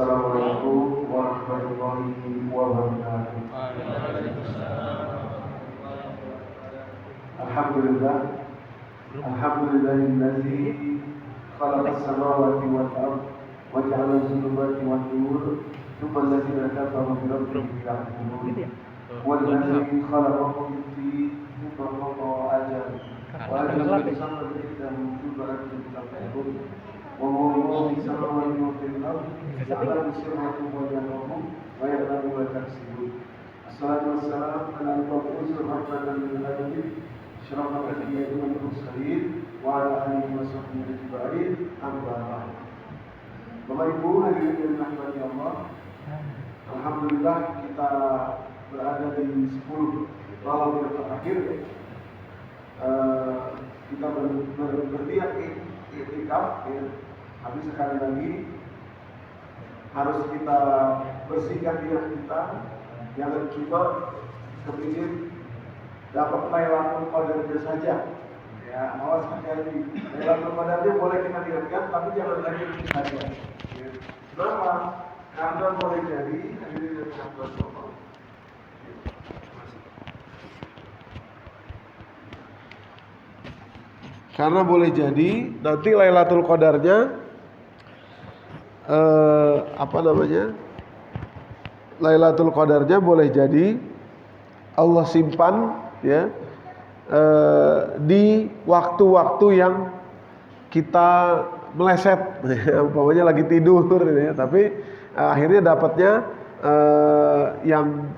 Assalamualaikum warahmatullahi wabarakatuh. Alhamdulillah. Alhamdulillahillazi khalaqas samawati wal ardh wa ja'ala az-zulumati wan nur thumma allazina kafaru bi rabbihim ya'dilun. Wallazi khalaqakum fi thumma qada ajal wa ajala musamman indahu thumma antum tafkurun. Wa huwa fi samawati wa fil ardh ya'lamu sirrakum wa jahrakum wa ya'lamu ma taksibun. Assalatu wassalamu ala al-mab'uuthi rahmatan lil alamin syarafal anbiya'i wal mursalin wa ala alihi wa sahbihi ajma'in. Amma ba'd. Bapak Ibu hadirin yang dirahmati Allah, alhamdulillah kita berada di 10 malam yang terakhir. Kita berniat i'tikaf ya. Tapi sekali lagi harus kita bersihkan niat kita, jangan cuma kepingin dapat Lailatul Qadarnya saja. Ya, awas sekali. Lailatul Qadarnya boleh kita niatkan, tapi jangan lagi saja. Ya. Kenapa? Karena boleh jadi hadirin yang dirahmati Allah. Karena boleh jadi nanti Lailatul Qadarnya Lailatul Qadarnya boleh jadi Allah simpan ya di waktu-waktu yang kita meleset, umpamanya lagi tidur ya, tapi akhirnya dapatnya yang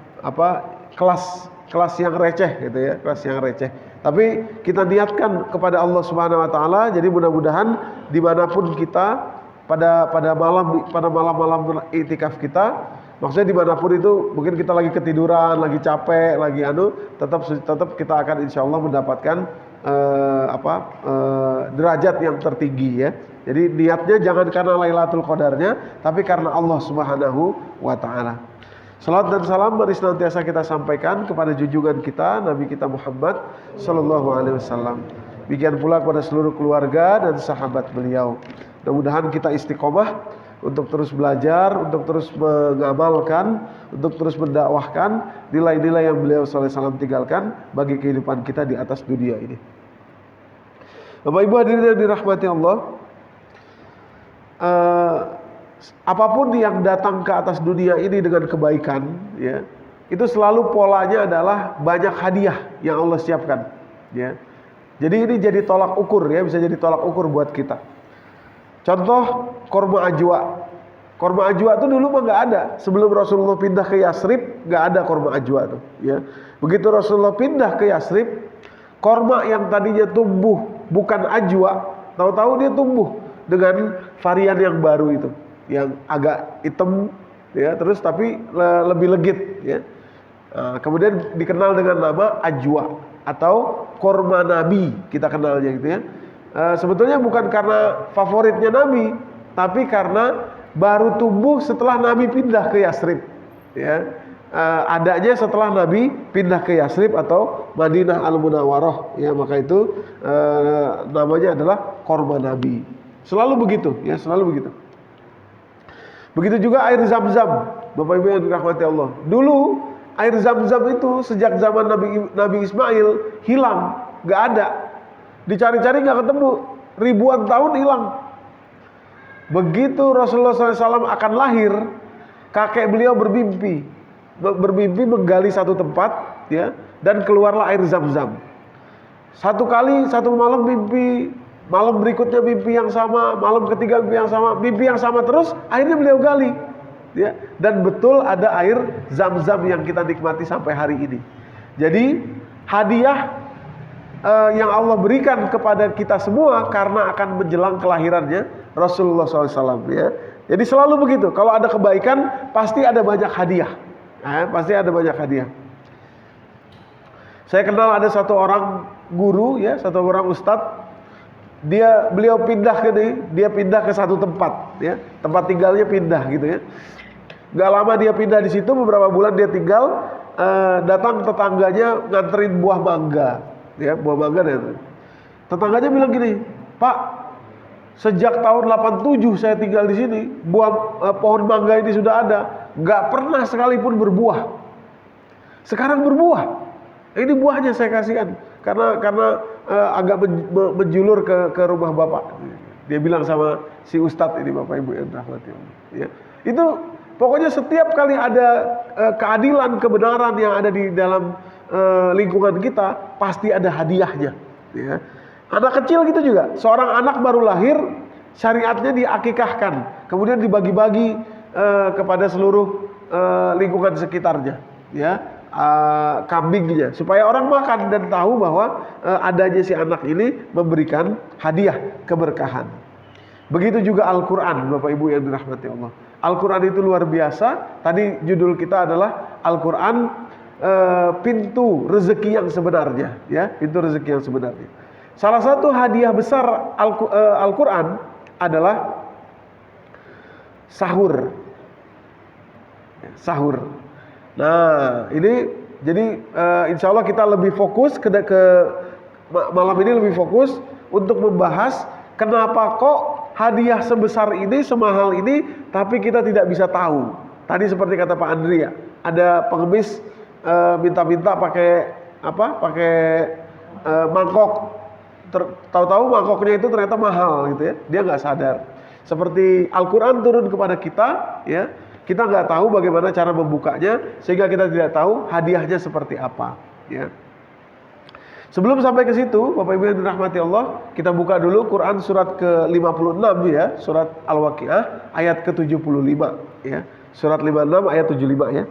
kelas yang receh gitu ya, kelas yang receh. Tapi kita niatkan kepada Allah Subhanahu wa taala, jadi mudah-mudahan dimanapun kita pada malam-malam iktikaf kita, maksudnya dimanapun itu, mungkin kita lagi ketiduran, lagi capek, lagi tetap kita akan insya Allah mendapatkan derajat yang tertinggi ya. Jadi niatnya jangan karena Lailatul Qadarnya, tapi karena Allah Subhanahu wa taala. Salat dan salam mari senantiasa kita sampaikan kepada junjungan kita Nabi kita Muhammad sallallahu alaihi wasallam. Demikian pula kepada seluruh keluarga dan sahabat beliau. Mudah-mudahan kita istiqomah untuk terus belajar, untuk terus mengamalkan, untuk terus mendakwahkan nilai-nilai yang beliau sallallahu alaihi wasallam tinggalkan bagi kehidupan kita di atas dunia ini. Bapak Ibu hadirin yang dirahmati Allah, apapun yang datang ke atas dunia ini dengan kebaikan ya, itu selalu polanya adalah banyak hadiah yang Allah siapkan ya. Jadi ini jadi tolak ukur ya, bisa jadi tolak ukur buat kita. Contoh korma ajwa. Korma ajwa itu dulu mah nggak ada. Sebelum Rasulullah pindah ke Yasrib nggak ada korma ajwa tuh ya. Begitu Rasulullah pindah ke Yasrib, korma yang tadinya tumbuh bukan ajwa, tahu-tahu dia tumbuh dengan varian yang baru itu, yang agak hitam ya, terus tapi lebih legit ya. Kemudian dikenal dengan nama ajwa atau korma Nabi, kita kenalnya gitu ya. Sebetulnya bukan karena favoritnya Nabi, tapi karena baru tumbuh setelah Nabi pindah ke Yasrib ya. Adanya setelah Nabi pindah ke Yasrib atau Madinah Al-Munawwarah ya, maka itu namanya adalah korma Nabi. Selalu begitu ya, selalu begitu. Begitu juga air Zam-Zam, Bapak Ibu yang dirahmati Allah. Dulu air Zam-Zam itu sejak zaman Nabi Ismail hilang, nggak ada. Dicari-cari nggak ketemu, ribuan tahun hilang. Begitu Rasulullah SAW akan lahir, kakek beliau bermimpi menggali satu tempat ya, dan keluarlah air Zam-Zam. Satu malam mimpi, malam berikutnya mimpi yang sama, malam ketiga mimpi yang sama terus, akhirnya beliau gali ya, dan betul ada air Zam-Zam yang kita nikmati sampai hari ini. Jadi hadiah yang Allah berikan kepada kita semua karena akan menjelang kelahirannya Rasulullah SAW ya. Jadi selalu begitu, kalau ada kebaikan pasti ada banyak hadiah, pasti ada banyak hadiah. Saya kenal ada satu orang guru ya, satu orang ustadz, beliau pindah ke satu tempat ya, tempat tinggalnya pindah gitu ya. Gak lama dia pindah di situ, beberapa bulan dia tinggal, datang tetangganya nganterin buah mangga. Ya, buah mangga dan tetangganya bilang gini, "Pak, Sejak tahun 87 saya tinggal di sini, pohon mangga ini sudah ada, nggak pernah sekalipun berbuah. Sekarang berbuah. Ini buahnya saya kasihkan karena agak menjulur ke rumah bapak. Dia bilang sama si ustadz ini, Bapak Ibu yang dirahmati Allah. Ya. Itu pokoknya setiap kali ada keadilan, kebenaran yang ada di dalam lingkungan kita, pasti ada hadiahnya. Ya. Anak kecil gitu juga. Seorang anak baru lahir, syariatnya diakikahkan, kemudian dibagi-bagi kepada seluruh lingkungan sekitarnya. Ya. Kambingnya, supaya orang makan dan tahu bahwa adanya si anak ini memberikan hadiah keberkahan. Begitu juga Al-Quran, Bapak Ibu yang dirahmati Allah. Al-Quran itu luar biasa. Tadi judul kita adalah Al-Quran, pintu rezeki yang sebenarnya, ya, pintu rezeki yang sebenarnya. Salah satu hadiah besar Al-Quran adalah sahur. Sahur. Nah, ini jadi insya Allah kita lebih fokus ke malam ini lebih fokus untuk membahas kenapa kok hadiah sebesar ini, semahal ini, tapi kita tidak bisa tahu. Tadi seperti kata Pak Andri ya, ada pengemis minta-minta pakai apa? Pakai mangkok. Tahu-tahu mangkoknya itu ternyata mahal gitu ya. Dia nggak sadar. Seperti Al-Quran turun kepada kita, ya. Kita nggak tahu bagaimana cara membukanya, sehingga kita tidak tahu hadiahnya seperti apa. Ya. Sebelum sampai ke situ, Bapak Ibu yang dirahmati Allah, kita buka dulu Quran surat ke-56 ya, surat Al-Waqiah ayat ke-75 ya. Surat 56 ayat 75 ya.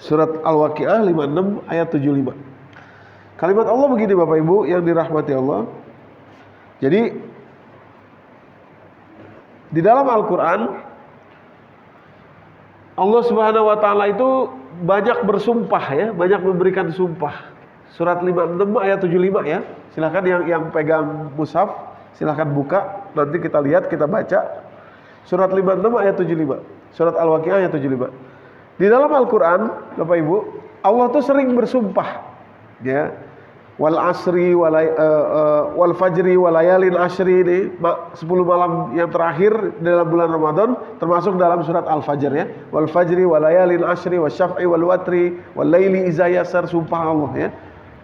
Surat Al-Waqiah 56 ayat 75. Kalimat Allah begini Bapak Ibu yang dirahmati Allah. Jadi di dalam Al-Quran Allah Subhanahu wa Ta'ala itu banyak bersumpah ya, banyak memberikan sumpah. Surat 56 ayat 75 ya. Silahkan yang pegang mushaf silahkan buka, nanti kita lihat, kita baca. Surat 56 ayat 75. Surat Al-Waqiah ayat 75. Di dalam Al-Quran, Bapak Ibu, Allah tuh sering bersumpah, ya, wal asri, wal fajri, walayalin ashri, ini 10 malam yang terakhir dalam bulan Ramadan, termasuk dalam surat Al-Fajr ya, wal fajri, walayalin ashri, wasyaf'i, wal watri, wal laili iza yasar, sumpah Allah ya.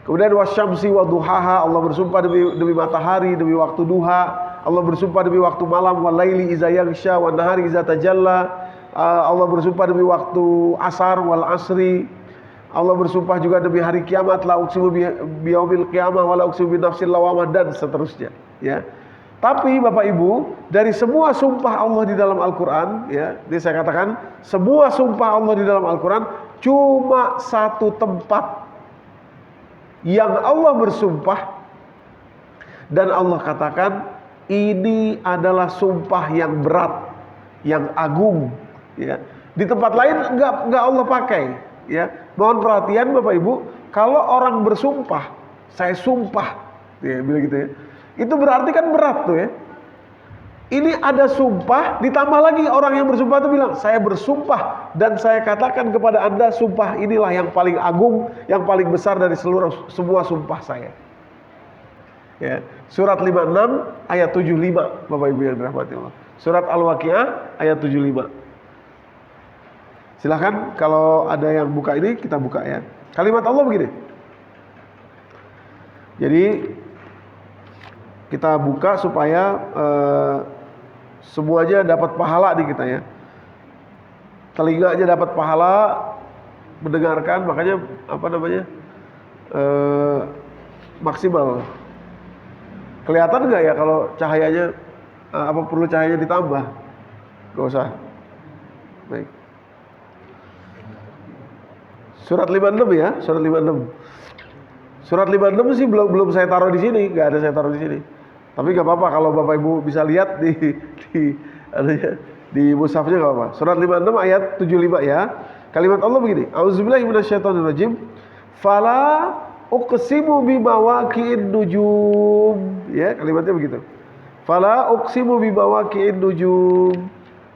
Kemudian wasyamsi wa duhaha, Allah bersumpah demi matahari, demi waktu duha. Allah bersumpah demi waktu malam, wal laili iza yaghsha, wan nahari iza tajalla. Allah bersumpah demi waktu asar wal asri. Allah bersumpah juga demi hari kiamat, la uqsimu biyaumil qiyamah wa la uqsimu binafsil lawamah, dan seterusnya ya. Tapi Bapak Ibu, dari semua sumpah Allah di dalam Al-Qur'an ya, ini saya katakan semua sumpah Allah di dalam Al-Qur'an, cuma satu tempat yang Allah bersumpah dan Allah katakan ini adalah sumpah yang berat, yang agung. Ya, di tempat lain enggak Allah pakai. Ya, mohon perhatian Bapak Ibu, kalau orang bersumpah, saya sumpah, ya, bilang gitu ya, itu berarti kan berat tuh ya. Ini ada sumpah, ditambah lagi orang yang bersumpah itu bilang, saya bersumpah dan saya katakan kepada Anda, sumpah inilah yang paling agung, yang paling besar dari semua sumpah saya. Ya, surat 56 ayat 75 Bapak Ibu yang dirahmati Allah. Surat Al-Waqiah ayat 75. Silahkan kalau ada yang buka ini, kita buka ya. Kalimat Allah begini. Jadi kita buka supaya semuanya dapat pahala di kita ya. Telinganya dapat pahala mendengarkan, makanya apa namanya maksimal. Kelihatan nggak ya kalau cahayanya apa perlu cahayanya ditambah? Gak usah. Baik. Surat 56 ya, surat 56. Surat 56 sih belum saya taruh di sini, nggak ada saya taruh di sini. Tapi nggak apa-apa kalau Bapak Ibu bisa lihat di mushafnya nggak apa-apa. Surat 56 ayat 75 ya. Kalimat Allah begini. A'udzubillahi minasyaitonirrajim. Fala uqsimu bimawaqi'in nujum. Ya, kalimatnya begitu. Fala uqsimu bimawaqi'in nujum.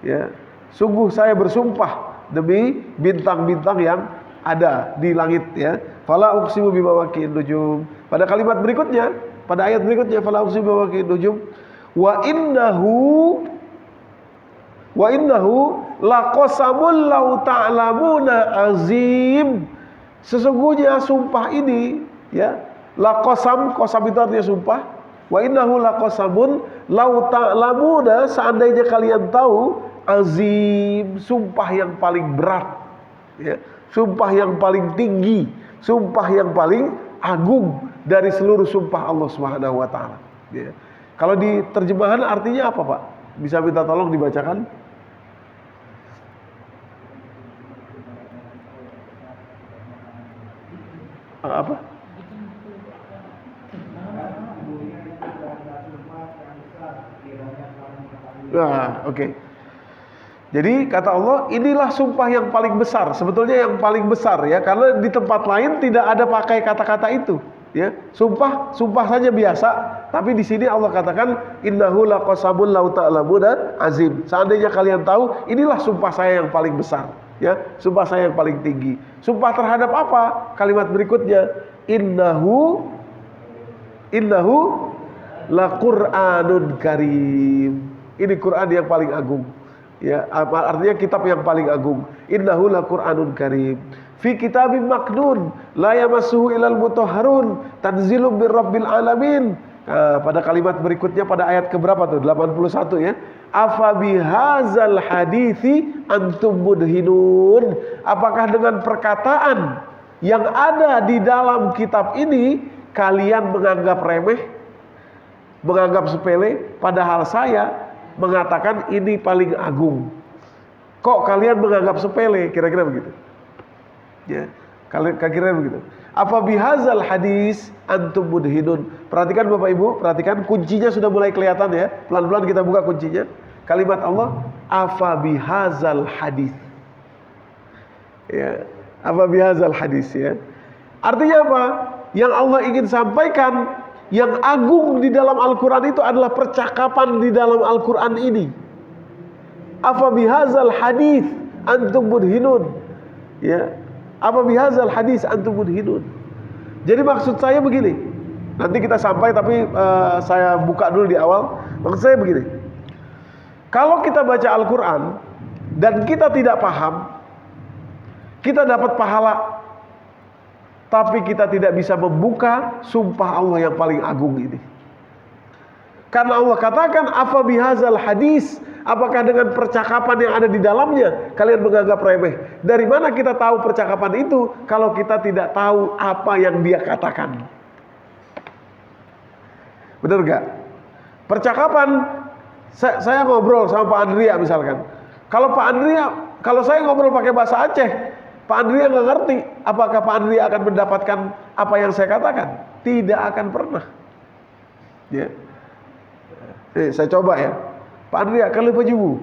Ya. Sungguh saya bersumpah demi bintang-bintang yang ada di langit ya. Fala uqsimu bimawaqi'in nujum. Pada kalimat berikutnya, pada ayat berikutnya, fala uqsimu bimawaqi'in nujum. Wa innahu laqasamul law ta'lamuna azim. Sesungguhnya sumpah ini ya, laqasam, qasam itu artinya sumpah. Wa innahu laqasamun law ta'lamuna, seandainya kalian tahu, azim, sumpah yang paling berat ya, sumpah yang paling tinggi, sumpah yang paling agung dari seluruh sumpah Allah Subhanahu wa taala ya. Kalau di terjemahan artinya apa, Pak? Bisa minta tolong dibacakan? Apa? Nah, oke. Jadi kata Allah, inilah sumpah yang paling besar. Sebetulnya yang paling besar ya, karena di tempat lain tidak ada pakai kata-kata itu. Ya, sumpah saja biasa. Tapi di sini Allah katakan, innahu laqasamun law ta'lamuna azim. Seandainya kalian tahu, inilah sumpah saya yang paling besar. Ya, sumpah saya yang paling tinggi. Sumpah terhadap apa? Kalimat berikutnya, innahu laqur'anun karim. Ini Quran yang paling agung. Ya, artinya kitab yang paling agung. Innahu laqur'anun karim. Fi kitabim maknun, la yamassuhu ilal mutahharun, tanzilum bir rabbil alamin. Pada kalimat berikutnya pada ayat keberapa tuh? 81 ya. Afa bihadzal hadithi antum mudhinun. Apakah dengan perkataan yang ada di dalam kitab ini kalian menganggap remeh, menganggap sepele, padahal saya mengatakan ini paling agung. Kok kalian menganggap sepele? Kira-kira begitu. Ya, kira-kira begitu. Apa bihazal hadis antum mudhinun. Perhatikan Bapak Ibu, perhatikan kuncinya sudah mulai kelihatan ya. Pelan-pelan kita buka kuncinya. Kalimat Allah, apa bihazal hadis. Ya, apa bihazal hadis ya. Artinya apa? Yang Allah ingin sampaikan, yang agung di dalam Al-Quran itu adalah percakapan di dalam Al-Quran ini. Apa bihazal hadis antum mudhinun. Ya, apa bihazal hadis antum mudhinun. Jadi maksud saya begini. Nanti kita sampai tapi saya buka dulu di awal. Maksud saya begini. Kalau kita baca Al-Quran dan kita tidak paham, kita dapat pahala, tapi kita tidak bisa membuka sumpah Allah yang paling agung ini. Karena Allah katakan, apa bihazal hadis, apakah dengan percakapan yang ada di dalamnya kalian menganggap remeh? Dari mana kita tahu percakapan itu kalau kita tidak tahu apa yang dia katakan? Benar gak? Percakapan, saya ngobrol sama Pak Andrea misalkan. Kalau saya ngobrol pakai bahasa Aceh, Pak Andrea nggak ngerti apakah Pak Andrea akan mendapatkan apa yang saya katakan. Tidak akan pernah. Ya. Saya coba ya. Pak Andrea, kalau pejubu.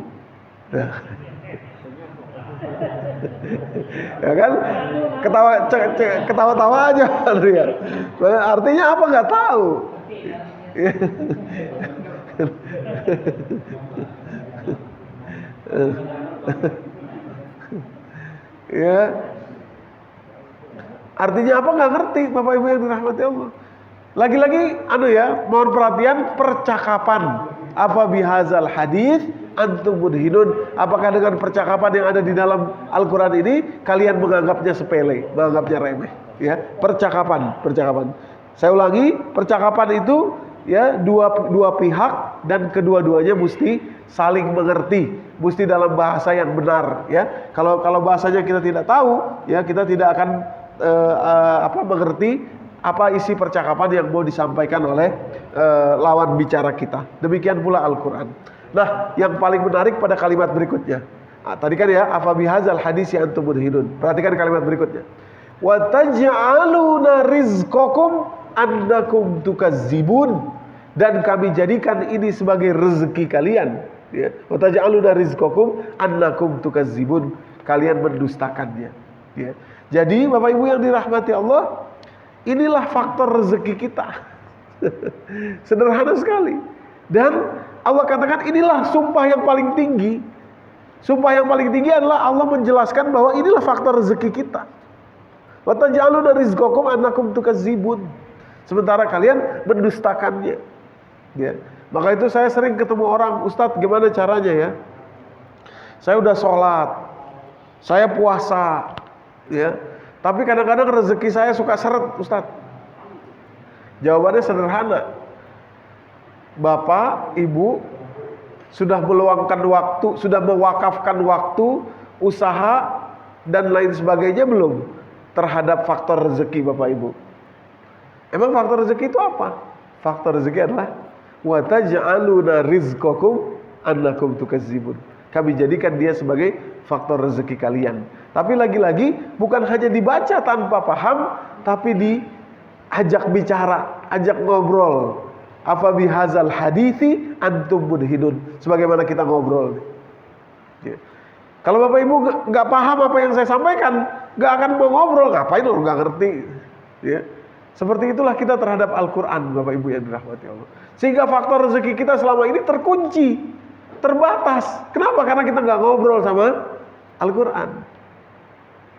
Ya kan? Ketawa-tawa aja Pak Andrea. Artinya apa nggak tahu. Ya, artinya apa nggak ngerti Bapak Ibu yang dirahmati Allah. Lagi-lagi mohon perhatian percakapan. Apa bihazal hadis antum mudhinun. Apakah dengan percakapan yang ada di dalam Al-Quran ini kalian menganggapnya sepele, menganggapnya remeh? Ya, percakapan. Saya ulangi, percakapan itu ya dua pihak dan kedua-duanya mesti saling mengerti, mesti dalam bahasa yang benar ya. Kalau bahasanya kita tidak tahu ya, kita tidak akan mengerti apa isi percakapan yang mau disampaikan oleh lawan bicara kita. Demikian pula Al-Quran. Nah, yang paling menarik pada kalimat berikutnya. Tadi kan ya, afa bihazal hadisi antum mudhinun. Perhatikan kalimat berikutnya. Wa taj'aluna rizqakum annakum tukazzibun, dan kami jadikan ini sebagai rezeki kalian ya. Wa taj'aluna rizqakum annakum tukazzibun, kalian mendustakannya ya. Jadi Bapak Ibu yang dirahmati Allah, inilah faktor rezeki kita. Sederhana sekali. Dan Allah katakan inilah sumpah yang paling tinggi. Sumpah yang paling tinggi adalah Allah menjelaskan bahwa inilah faktor rezeki kita. Wa taj'aluna rizqakum annakum tukazzibun. Sementara kalian mendustakannya. Ya. Maka itu saya sering ketemu orang, Ustadz gimana caranya ya? Saya udah sholat, saya puasa, ya. Tapi kadang-kadang rezeki saya suka seret, Ustadz. Jawabannya sederhana. Bapak, Ibu sudah meluangkan waktu, sudah mewakafkan waktu, usaha dan lain sebagainya belum terhadap faktor rezeki Bapak Ibu? Emang faktor rezeki itu apa? Faktor rezeki adalah wa taj'aluna rizqakum annakum tukazzibun. Kami jadikan dia sebagai faktor rezeki kalian. Tapi lagi-lagi bukan hanya dibaca tanpa paham, tapi diajak bicara, ajak ngobrol. Afa bihadzal hadithi antum mudhidun. Sebagaimana kita ngobrol. Ya. Kalau Bapak Ibu nggak paham apa yang saya sampaikan, nggak akan mau ngobrol. Ngapain lo nggak ngerti? Ya. Seperti itulah kita terhadap Al-Quran, Bapak Ibu yang dirahmati Allah. Sehingga faktor rezeki kita selama ini terkunci, terbatas. Kenapa? Karena kita nggak ngobrol sama Al-Quran.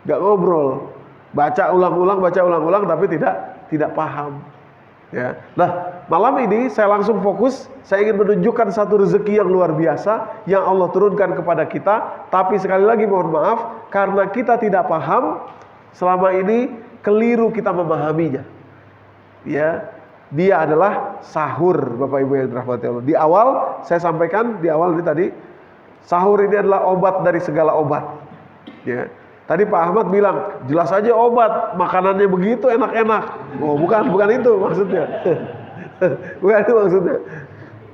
Nggak ngobrol, baca ulang-ulang, tapi tidak paham. Ya. Nah, malam ini saya langsung fokus. Saya ingin menunjukkan satu rezeki yang luar biasa yang Allah turunkan kepada kita. Tapi sekali lagi mohon maaf, karena kita tidak paham, selama ini keliru kita memahaminya. Ya, dia adalah sahur, Bapak Ibu yang dirahmati Allah. Di awal saya sampaikan, di awal ini tadi, sahur ini adalah obat dari segala obat. Ya. Tadi Pak Ahmad bilang, jelas aja obat, makanannya begitu enak-enak. Oh, bukan itu maksudnya. Bukan itu maksudnya.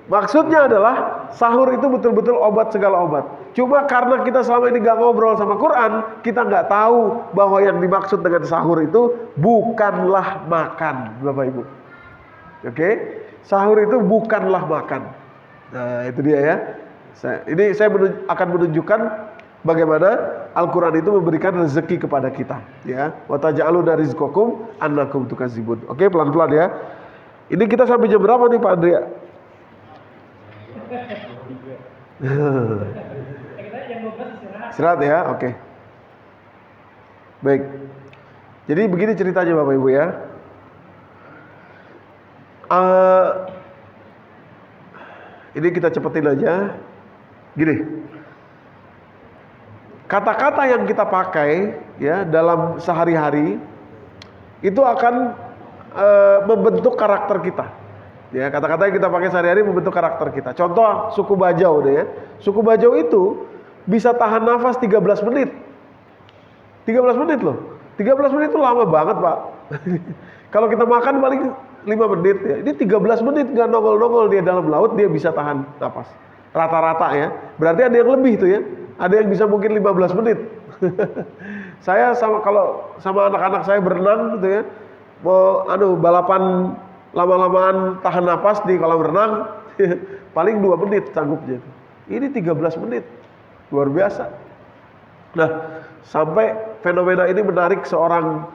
Maksudnya adalah sahur itu betul-betul obat segala obat. Cuma karena kita selama ini gak ngobrol sama Quran, kita gak tahu bahwa yang dimaksud dengan sahur itu bukanlah makan, Bapak Ibu. Oke? Sahur itu bukanlah makan. Nah, itu dia ya. Saya akan menunjukkan bagaimana Al-Quran itu memberikan rezeki kepada kita, ya. Wa taj'aluna rizqakum annakum tukazzibun. Oke, pelan-pelan ya. Ini kita sampai jam berapa nih Pak Andrea? Istirahat ya, oke. Baik. Jadi begini ceritanya Bapak Ibu ya. Ini kita cepetin aja. Gini. Kata-kata yang kita pakai ya dalam sehari-hari itu akan membentuk karakter kita. Ya, kata-kata yang kita pakai sehari-hari membentuk karakter kita. Contoh suku Bajau deh ya. Suku Bajau itu bisa tahan nafas 13 menit. 13 menit loh. 13 menit itu lama banget, Pak. Kalau kita makan paling 5 menit ya. Ini 13 menit nggak nongol-nongol dia dalam laut, dia bisa tahan nafas. Rata-rata ya. Berarti ada yang lebih tuh ya. Ada yang bisa mungkin 15 menit. Saya kalau sama anak-anak saya berenang gitu ya. Mau balapan lama-lamaan tahan napas di kolam renang paling 2 menit sanggupnya. Ini 13 menit. Luar biasa. Nah, sampai fenomena ini menarik seorang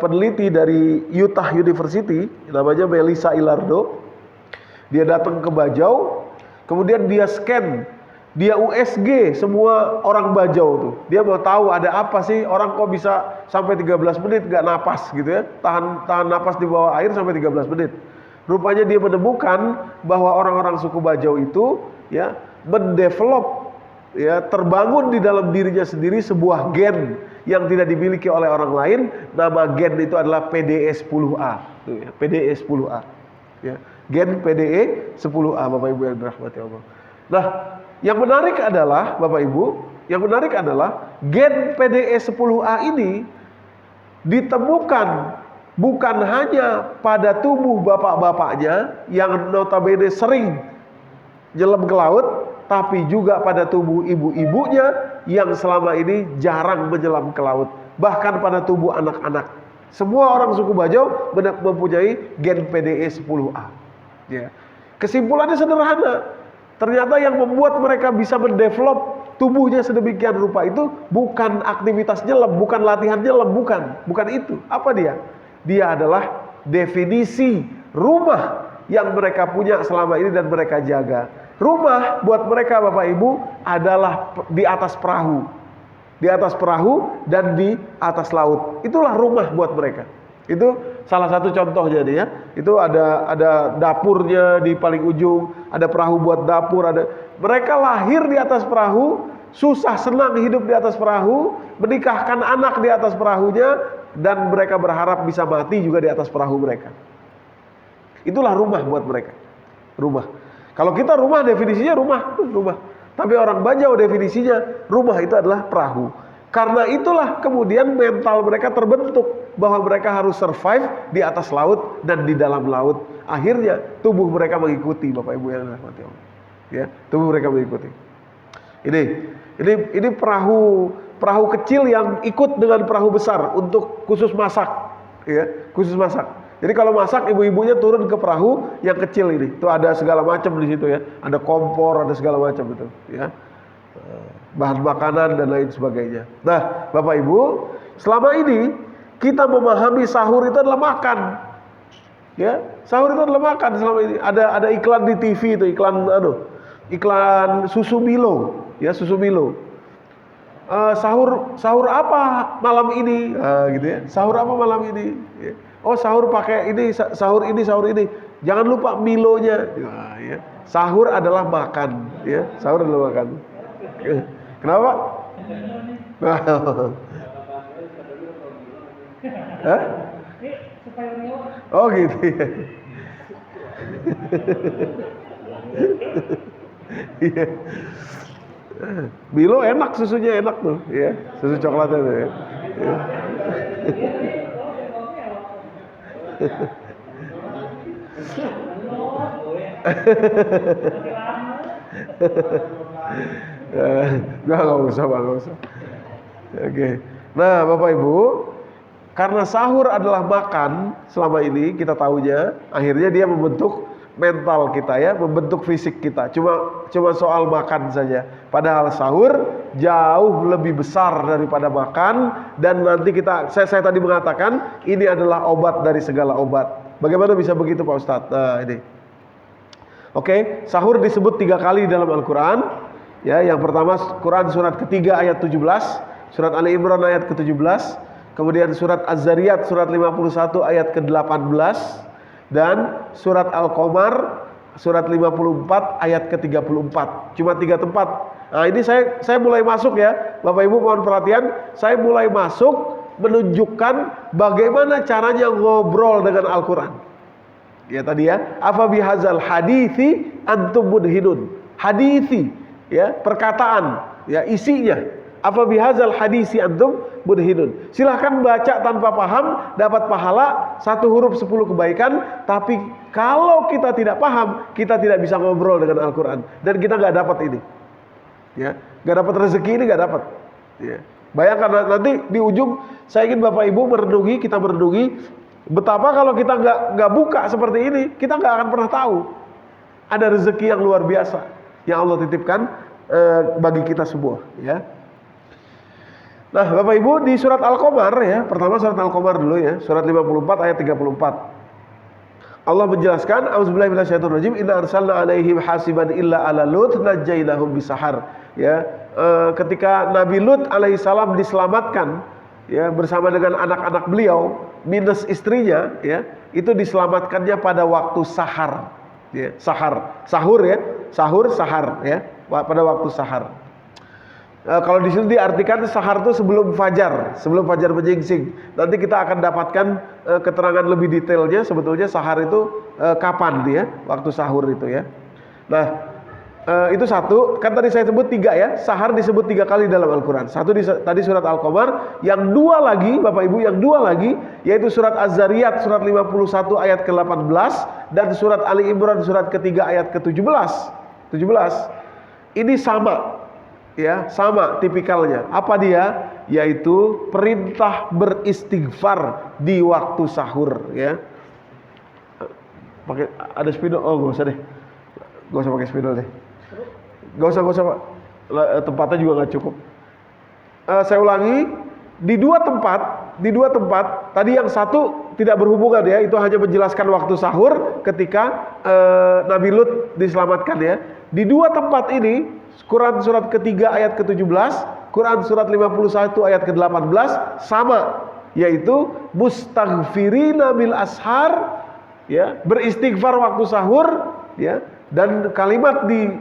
peneliti dari Utah University, namanya Melissa Ilardo. Dia datang ke Bajau, kemudian dia scan, dia USG semua orang Bajau tuh. Dia mau tahu ada apa sih orang kok bisa sampai 13 menit gak napas gitu ya. Tahan napas di bawah air sampai 13 menit. Rupanya dia menemukan bahwa orang-orang suku Bajau itu ya mendevelop ya, terbangun di dalam dirinya sendiri sebuah gen yang tidak dimiliki oleh orang lain. Nama gen itu adalah PDE10A tuh ya, PDE10A ya. Gen PDE10A, Bapak Ibu yang dirahmati Allah. Nah, yang menarik adalah Bapak Ibu, gen PDE10A ini ditemukan bukan hanya pada tubuh bapak-bapaknya yang notabene sering nyelam ke laut, tapi juga pada tubuh ibu-ibunya yang selama ini jarang menyelam ke laut. Bahkan pada tubuh anak-anak. Semua orang suku Bajau mempunyai gen PDE10A. Ya. Kesimpulannya sederhana. Ternyata yang membuat mereka bisa mendevelop tubuhnya sedemikian rupa itu bukan aktivitas nyelam, bukan latihan nyelam, bukan itu. Apa dia? Dia adalah definisi rumah yang mereka punya selama ini dan mereka jaga. Rumah buat mereka Bapak Ibu adalah di atas perahu. Di atas perahu dan di atas laut. Itulah rumah buat mereka. Itu salah satu contohnya nih ya. Itu ada dapurnya di paling ujung, ada perahu buat dapur, ada. Mereka lahir di atas perahu, susah senang hidup di atas perahu, menikahkan anak di atas perahunya, dan mereka berharap bisa mati juga di atas perahu mereka. Itulah rumah buat mereka. Rumah. Kalau kita rumah definisinya rumah. Tapi orang Bajau definisinya rumah itu adalah perahu. Karena itulah kemudian mental mereka terbentuk bahwa mereka harus survive di atas laut dan di dalam laut. Akhirnya tubuh mereka mengikuti, Bapak Ibu yang dirahmati Allah. Ya, tubuh mereka mengikuti. Ini perahu kecil yang ikut dengan perahu besar untuk khusus masak, ya, khusus masak. Jadi kalau masak ibu-ibunya turun ke perahu yang kecil ini. Itu ada segala macam di situ ya. Ada kompor, ada segala macam itu, ya. Bahan makanan dan lain sebagainya. Nah, Bapak Ibu, selama ini kita memahami sahur itu adalah makan. Ya, sahur itu adalah makan selama ini. Ada iklan di TV itu, iklan susu Milo, ya, susu Milo. Sahur apa malam ini? Gitu ya. Sahur apa malam ini? Ya. Oh, sahur pakai ini, sahur ini. Jangan lupa Milonya. Ya. Sahur adalah makan, ya. Sahur adalah makan. Kenapa? Hah? Oh gitu ya. Iya. Milo enak, susunya enak tuh, ya. Susu coklatnya tuh, ya. Nggak usah. Oke. Nah, Bapak Ibu, karena sahur adalah makan selama ini kita tahunya, akhirnya dia membentuk mental kita ya, membentuk fisik kita. Cuma soal makan saja. Padahal sahur jauh lebih besar daripada makan, dan nanti saya tadi mengatakan ini adalah obat dari segala obat. Bagaimana bisa begitu Pak Ustadz? Nah, ini. Oke, sahur disebut 3 kali dalam Al-Quran. Ya, yang pertama Quran surat ketiga ayat 17, surat Ali Imran ayat ke-17, kemudian surat Az-Zariyat surat 51 ayat ke-18, dan surat Al-Qamar surat 54 ayat ke-34. Cuma 3 tempat. Nah, ini saya mulai masuk ya. Bapak Ibu mohon perhatian, saya mulai masuk menunjukkan bagaimana caranya ngobrol dengan Al-Quran. Ya tadi ya, apa bihazal hadithi antum mudhinun. Hadithi, ya, perkataan, ya, isinya. Apa bihazal hadisi antum mudhinun. Silahkan baca tanpa paham, dapat pahala 1 huruf 10 kebaikan. Tapi kalau kita tidak paham, kita tidak bisa ngobrol dengan Al-Quran, dan kita nggak dapat ini, ya, nggak dapat rezeki ini, nggak dapat. Ya. Bayangkan nanti di ujung, saya ingin Bapak Ibu kita merenungi betapa kalau kita nggak buka seperti ini, kita nggak akan pernah tahu ada rezeki yang luar biasa yang Allah titipkan bagi kita semua, ya. Nah, Bapak Ibu, di surat Al-Qamar ya, pertama surat Al-Qamar dulu ya, surat 54 ayat 34. Allah menjelaskan, auzubillahi minasyaitonirrajim, inna arsalna alaihim hasiban illa ala lut najainahum bisahar. Ya, ketika Nabi Lut alaihissalam diselamatkan ya bersama dengan anak-anak beliau minus istrinya, ya, itu diselamatkannya pada waktu sahar, ya, sahur ya, sahar ya, pada waktu sahar. Kalau di sini diartikan sahar itu sebelum fajar menyingsing. Nanti kita akan dapatkan keterangan lebih detailnya sebetulnya sahar itu kapan dia, waktu sahur itu ya. Nah, itu satu, kan tadi saya sebut 3 ya, sahar disebut 3 kali dalam Al-Quran. Satu tadi surat Al-Qamar, yang 2 lagi Bapak Ibu, yang 2 lagi yaitu surat Az-Zariyat surat 51 ayat ke-18 dan surat Ali Imran surat ketiga ayat ke-17. Ini sama. Ya, sama tipikalnya. Apa dia? Yaitu perintah beristighfar di waktu sahur, ya. Pakai ada spidol? Oh, gak usah deh. Gak usah pakai spidol deh. Gak usah Pak. Tempatnya juga gak cukup. Saya ulangi, di 2 tempat di dua tempat. Tadi yang satu tidak berhubungan ya, itu hanya menjelaskan waktu sahur ketika Nabi Lut diselamatkan ya. Di dua tempat ini, Quran surat ketiga ayat ke-17, Quran surat 51 ayat ke-18 sama, yaitu mustaghfirina bil ashar, ya, beristighfar waktu sahur, ya. Dan kalimat di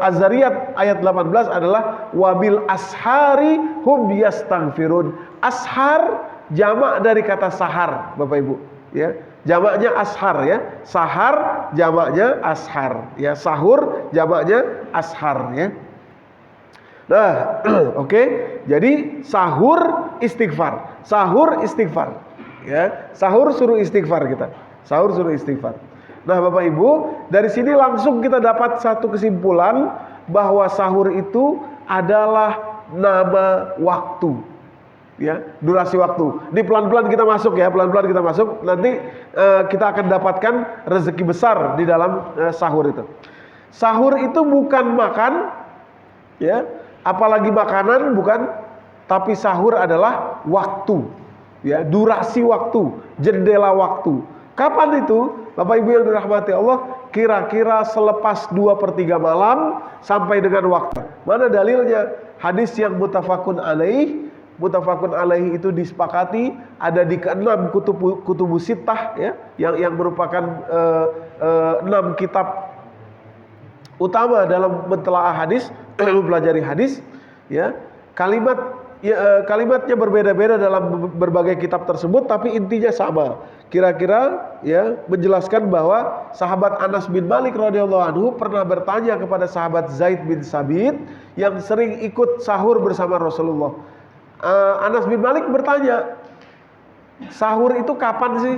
Az-Zariyat ayat 18 adalah wabil ashari hum yastaghfirun. Ashar jamak dari kata sahar, Bapak Ibu, ya. Jamaknya ashar ya. Sahar jamaknya ashar, ya. Sahur jamaknya ashar ya. Nah, oke. Jadi sahur istighfar. Sahur istighfar. Ya, sahur suruh istighfar kita. Sahur suruh istighfar. Nah, Bapak Ibu, dari sini langsung kita dapat satu kesimpulan bahwa sahur itu adalah nama waktu. Ya, durasi waktu. Ini pelan-pelan kita masuk ya, pelan-pelan kita masuk. Nanti kita akan dapatkan rezeki besar di dalam sahur itu. Sahur itu bukan makan, ya, apalagi makanan bukan, tapi sahur adalah waktu. Ya, durasi waktu, jendela waktu. Kapan itu? Bapak Ibu yang dirahmati Allah, kira-kira selepas 2/3 malam sampai dengan waktu. Mana dalilnya? Hadis yang muttafaqun alaih. Muttafaqun alaih itu disepakati ada di ke-6 kutubus sittah ya, yang merupakan 6 kitab utama dalam mentelaah hadis, mempelajari hadis ya. Kalimatnya berbeda-beda dalam berbagai kitab tersebut, tapi intinya sama. Kira-kira ya menjelaskan bahwa sahabat Anas bin Malik radhiyallahu anhu pernah bertanya kepada sahabat Zaid bin Sabit yang sering ikut sahur bersama Rasulullah. Anas bin Malik bertanya, sahur itu kapan sih?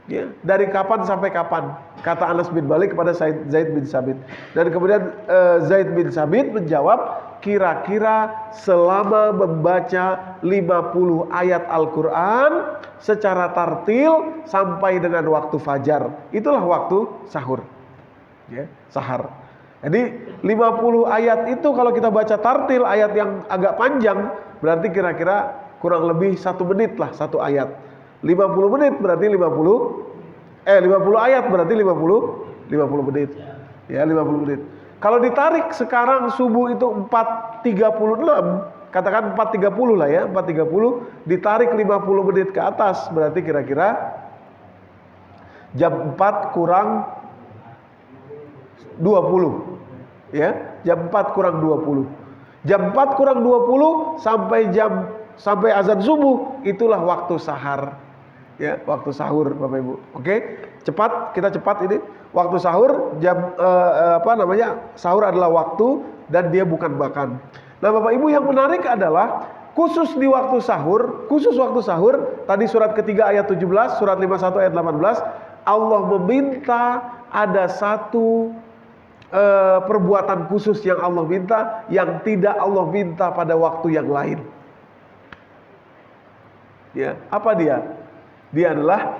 Ya, dari kapan sampai kapan? Kata Anas bin Malik kepada Zaid bin Sabit. Dan kemudian Zaid bin Sabit menjawab, kira-kira selama membaca 50 ayat Al-Quran secara tartil sampai dengan waktu fajar. Itulah waktu sahur. Ya, sahar. Jadi 50 ayat itu kalau kita baca tartil, ayat yang agak panjang, berarti kira-kira kurang lebih 1 menit lah satu ayat. 50 menit berarti 50 ayat berarti 50 menit. Ya, 50 menit. Kalau ditarik sekarang subuh itu 4.36, katakan 4.30 lah ya, 4.30 ditarik 50 menit ke atas berarti kira-kira jam 4 kurang 20. Ya, jam 4 kurang 20. Jam 4 kurang 20 sampai azan subuh, itulah waktu sahar. Ya, waktu sahur Bapak Ibu. Oke, kita cepat ini. Waktu sahur sahur adalah waktu dan dia bukan makan. Nah, Bapak Ibu, yang menarik adalah khusus waktu sahur, tadi surat ketiga ayat 17, surat 51 ayat 18, Allah meminta ada satu perbuatan khusus yang Allah minta, yang tidak Allah minta pada waktu yang lain. Ya, apa dia? Dia adalah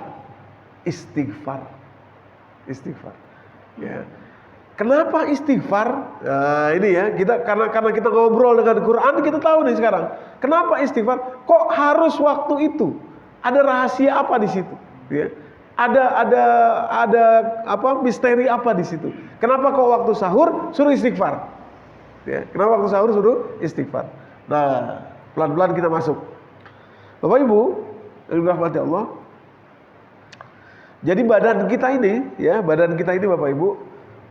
istighfar. Istighfar. Ya. Kenapa istighfar? Nah, ini ya, karena kita ngobrol dengan Quran, kita tahu nih sekarang. Kenapa istighfar? Kok harus waktu itu? Ada rahasia apa di situ? Ya. Ada misteri apa di situ? Kenapa kok waktu sahur suruh istighfar? Ya, kenapa waktu sahur suruh istighfar? Nah, pelan-pelan kita masuk. Bapak Ibu yang dirahmati Allah, jadi badan kita ini Bapak Ibu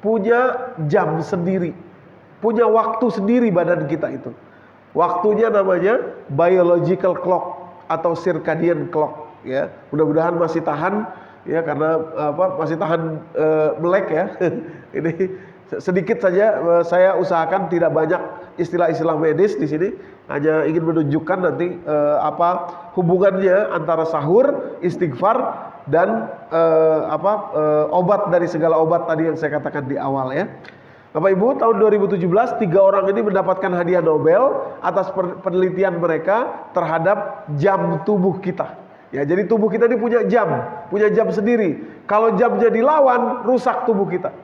punya jam sendiri, punya waktu sendiri badan kita itu. Waktunya namanya biological clock atau circadian clock ya. Mudah-mudahan masih tahan ya, karena masih tahan melek ya. Ini sedikit saja saya usahakan tidak banyak istilah-istilah medis di sini, hanya ingin menunjukkan nanti apa hubungannya antara sahur, istighfar dan obat dari segala obat tadi yang saya katakan di awal ya. Bapak Ibu, tahun 2017 3 orang ini mendapatkan hadiah Nobel atas penelitian mereka terhadap jam tubuh kita. Ya, jadi tubuh kita ini punya jam sendiri. Kalau jam jadi lawan, rusak tubuh kita.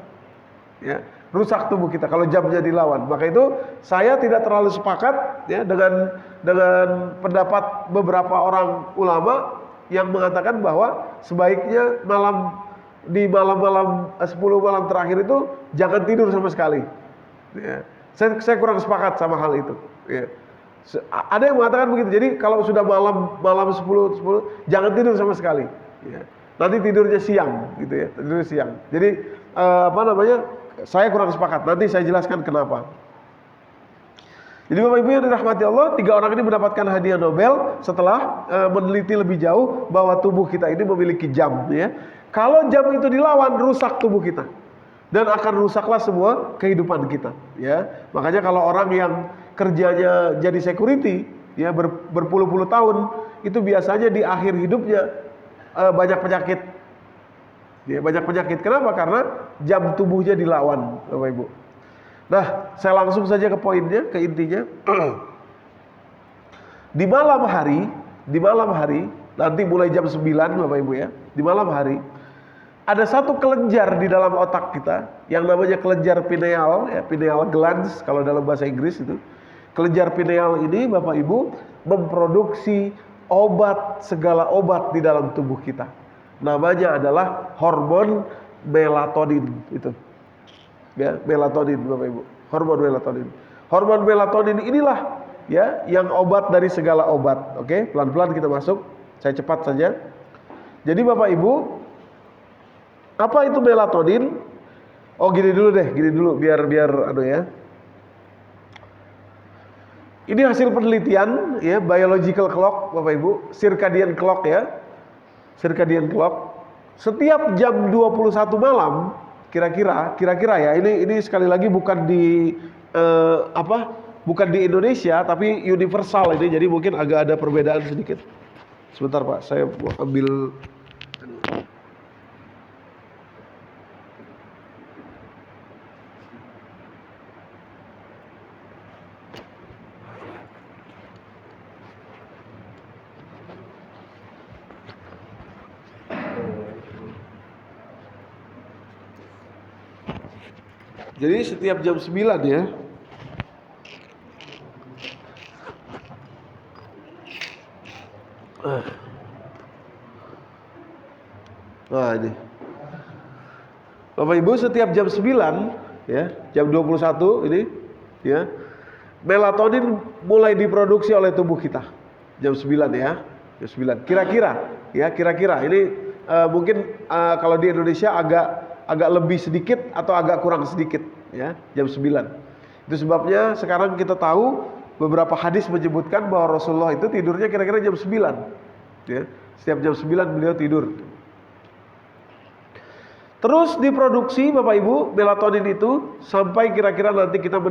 Ya. rusak tubuh kita kalau jamnya dilawan. Maka itu saya tidak terlalu sepakat ya dengan pendapat beberapa orang ulama yang mengatakan bahwa sebaiknya di malam-malam 10 malam terakhir itu jangan tidur sama sekali. Ya. Saya kurang sepakat sama hal itu. Ya. Ada yang mengatakan begitu. Jadi kalau sudah malam 10 jangan tidur sama sekali. Ya. Nanti tidurnya siang, gitu ya. Tidurnya siang. Jadi saya kurang sepakat. Nanti saya jelaskan kenapa. Jadi Bapak Ibu yang dirahmati Allah, 3 orang ini mendapatkan hadiah Nobel setelah meneliti lebih jauh bahwa tubuh kita ini memiliki jam. Ya. Kalau jam itu dilawan, rusak tubuh kita. Dan akan rusaklah semua kehidupan kita. Ya. Makanya kalau orang yang kerjanya jadi security, ya berpuluh-puluh tahun, itu biasanya di akhir hidupnya banyak penyakit. Ya, banyak penyakit. Kenapa? Karena jam tubuhnya dilawan, Bapak Ibu. Nah, saya langsung saja ke poinnya, ke intinya. Di malam hari, nanti mulai jam 9, Bapak Ibu ya. Di malam hari, ada satu kelenjar di dalam otak kita yang namanya kelenjar pineal, ya, pineal glands kalau dalam bahasa Inggris itu. Kelenjar pineal ini, Bapak Ibu, memproduksi segala obat di dalam tubuh kita. Namanya adalah hormon melatonin itu. Ya, melatonin Bapak Ibu. Hormon melatonin. Hormon melatonin inilah ya yang obat dari segala obat. Oke, pelan-pelan kita masuk. Saya cepat saja. Jadi Bapak Ibu, apa itu melatonin? Oh, gini dulu biar ya. Ini hasil penelitian ya, biological clock Bapak Ibu, circadian clock ya. Circadian clock. Setiap jam 21 malam kira-kira ya, ini sekali lagi bukan di bukan di Indonesia tapi universal ini, jadi mungkin agak ada perbedaan sedikit. Sebentar Pak, saya mau ambil. Jadi setiap jam 9 ya. Nah ini Bapak Ibu, setiap jam 9 ya, jam 21 ini ya, melatonin mulai diproduksi oleh tubuh kita. Jam 9 ya. Jam 9. Kira-kira ini mungkin kalau di Indonesia agak lebih sedikit atau agak kurang sedikit ya, jam 9. Itu sebabnya sekarang kita tahu beberapa hadis menyebutkan bahwa Rasulullah itu tidurnya kira-kira jam 9 ya. Setiap jam 9 beliau tidur. Terus diproduksi Bapak Ibu melatonin itu sampai kira-kira nanti kita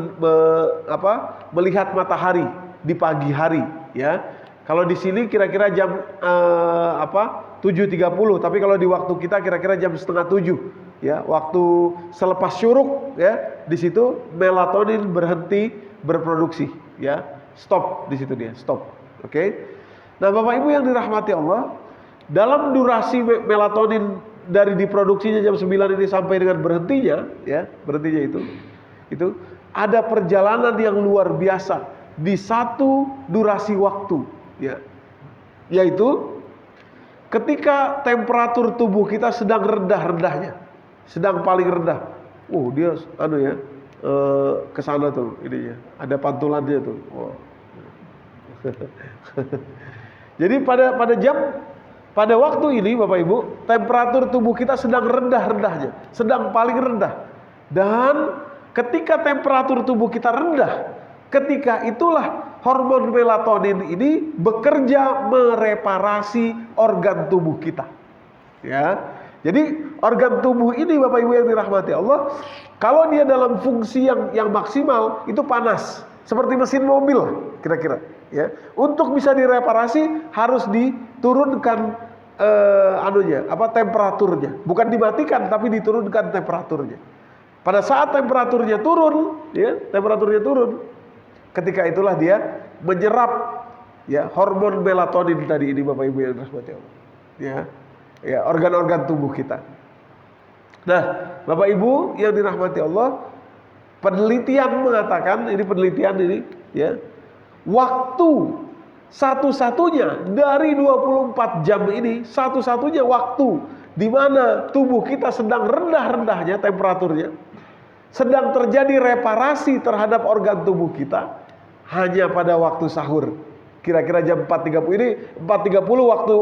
melihat matahari di pagi hari ya. Kalau di sini kira-kira jam 7.30, tapi kalau di waktu kita kira-kira jam setengah 7 ya, waktu selepas syuruk ya, di situ melatonin berhenti berproduksi ya, stop di situ dia, stop. Oke. Nah, Bapak Ibu yang dirahmati Allah, dalam durasi melatonin dari diproduksinya jam 9 ini sampai dengan berhentinya itu ada perjalanan yang luar biasa di satu durasi waktu ya, yaitu ketika temperatur tubuh kita sedang rendah-rendahnya, sedang paling rendah. Dia ke sana tuh ininya, ada pantulannya tuh. Wow. Jadi pada waktu ini Bapak Ibu, temperatur tubuh kita sedang rendah-rendahnya, sedang paling rendah. Dan ketika temperatur tubuh kita rendah, ketika itulah hormon melatonin ini bekerja mereparasi organ tubuh kita. Ya. Jadi organ tubuh ini Bapak Ibu yang dirahmati Allah, kalau dia dalam fungsi yang maksimal itu panas, seperti mesin mobil kira-kira. Ya. Untuk bisa direparasi harus diturunkan temperaturnya, bukan dimatikan tapi diturunkan temperaturnya. Pada saat temperaturnya turun, ketika itulah dia menyerap ya hormon melatonin tadi ini Bapak Ibu yang dirahmati Allah. Ya, organ-organ tubuh kita. Nah, Bapak Ibu yang dirahmati Allah, Penelitian mengatakan, ini penelitian ini ya, waktu satu-satunya dari 24 jam ini, satu-satunya waktu di mana tubuh kita sedang rendah-rendahnya temperaturnya, sedang terjadi reparasi terhadap organ tubuh kita, hanya pada waktu sahur. Kira-kira jam 4.30 ini, 4.30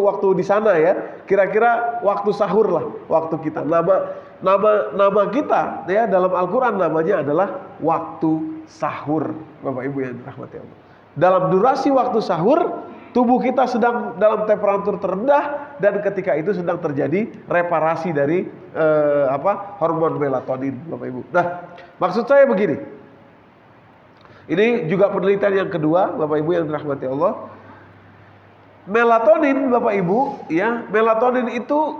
waktu di sana ya. Kira-kira waktu sahur lah waktu kita. Nama kita ya dalam Al-Qur'an namanya adalah waktu sahur. Bapak Ibu yang dirahmati Allah. Dalam durasi waktu sahur, tubuh kita sedang dalam temperatur terendah dan ketika itu sedang terjadi reparasi dari hormon melatonin, Bapak Ibu. Nah, maksud saya begini. Ini juga penelitian yang kedua, Bapak Ibu yang dirahmati Allah. Melatonin, Bapak Ibu, ya, melatonin itu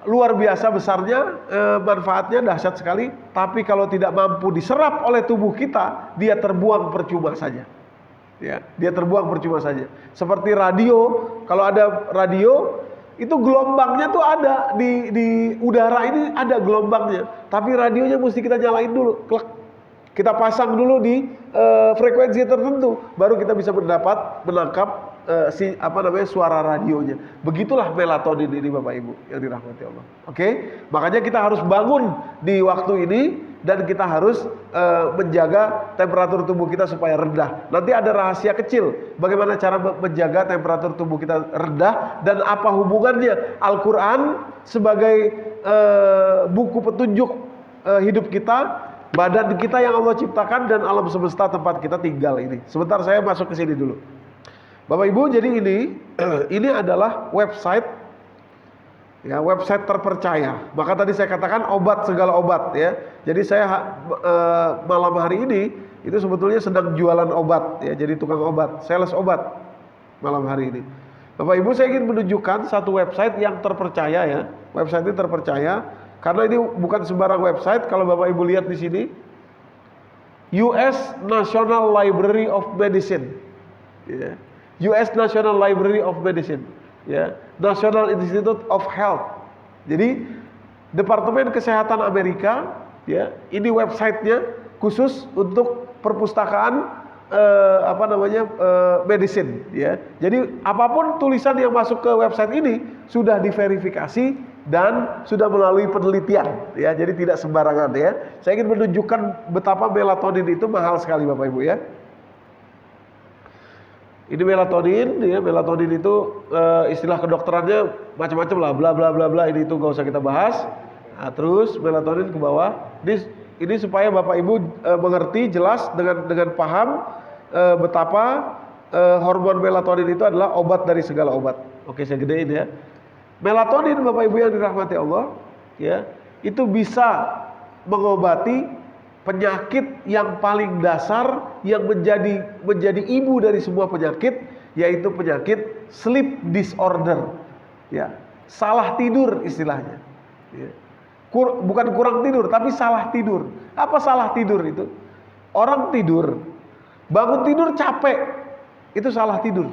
luar biasa besarnya, manfaatnya dahsyat sekali. Tapi kalau tidak mampu diserap oleh tubuh kita, dia terbuang percuma saja. Ya, dia terbuang percuma saja. Seperti radio, kalau ada radio, itu gelombangnya tuh ada di udara ini ada gelombangnya. Tapi radionya mesti kita nyalain dulu, klek. Kita pasang dulu di frekuensi tertentu, baru kita bisa menangkap suara radionya. Begitulah melatonin ini, Bapak Ibu yang dirahmati Allah. Oke, makanya kita harus bangun di waktu ini dan kita harus menjaga temperatur tubuh kita supaya rendah. Nanti ada rahasia kecil bagaimana cara menjaga temperatur tubuh kita rendah dan apa hubungannya Al-Quran sebagai buku petunjuk hidup kita, badan kita yang Allah ciptakan dan alam semesta tempat kita tinggal ini. Sebentar saya masuk ke sini dulu. Bapak Ibu, jadi ini adalah website ya, website terpercaya. Maka tadi saya katakan obat segala obat ya. Jadi saya malam hari ini itu sebetulnya sedang jualan obat ya, jadi tukang obat, sales obat malam hari ini. Bapak Ibu, saya ingin menunjukkan satu website yang terpercaya ya. Website ini terpercaya. Karena ini bukan sembarang website. Kalau Bapak Ibu lihat di sini, US National Library of Medicine, ya. US National Library of Medicine, ya. National Institute of Health. Jadi Departemen Kesehatan Amerika, ya. Ini websitenya khusus untuk perpustakaan medicine, ya. Jadi apapun tulisan yang masuk ke website ini sudah diverifikasi dan sudah melalui penelitian, ya. Jadi tidak sembarangan ya. Saya ingin menunjukkan betapa melatonin itu mahal sekali, Bapak Ibu ya. Ini melatonin, ya. Melatonin itu istilah kedokterannya macam-macam lah, bla bla bla bla. Ini itu nggak usah kita bahas. Nah, terus melatonin ke bawah. Ini supaya Bapak Ibu mengerti jelas dengan paham betapa hormon melatonin itu adalah obat dari segala obat. Oke, saya gedein ya. Melatonin, Bapak Ibu yang dirahmati Allah, ya, itu bisa mengobati penyakit yang paling dasar yang menjadi ibu dari semua penyakit, yaitu penyakit sleep disorder, ya, salah tidur istilahnya. Ya. Bukan kurang tidur, tapi salah tidur. Apa salah tidur itu? Orang tidur, bangun tidur capek, itu salah tidur.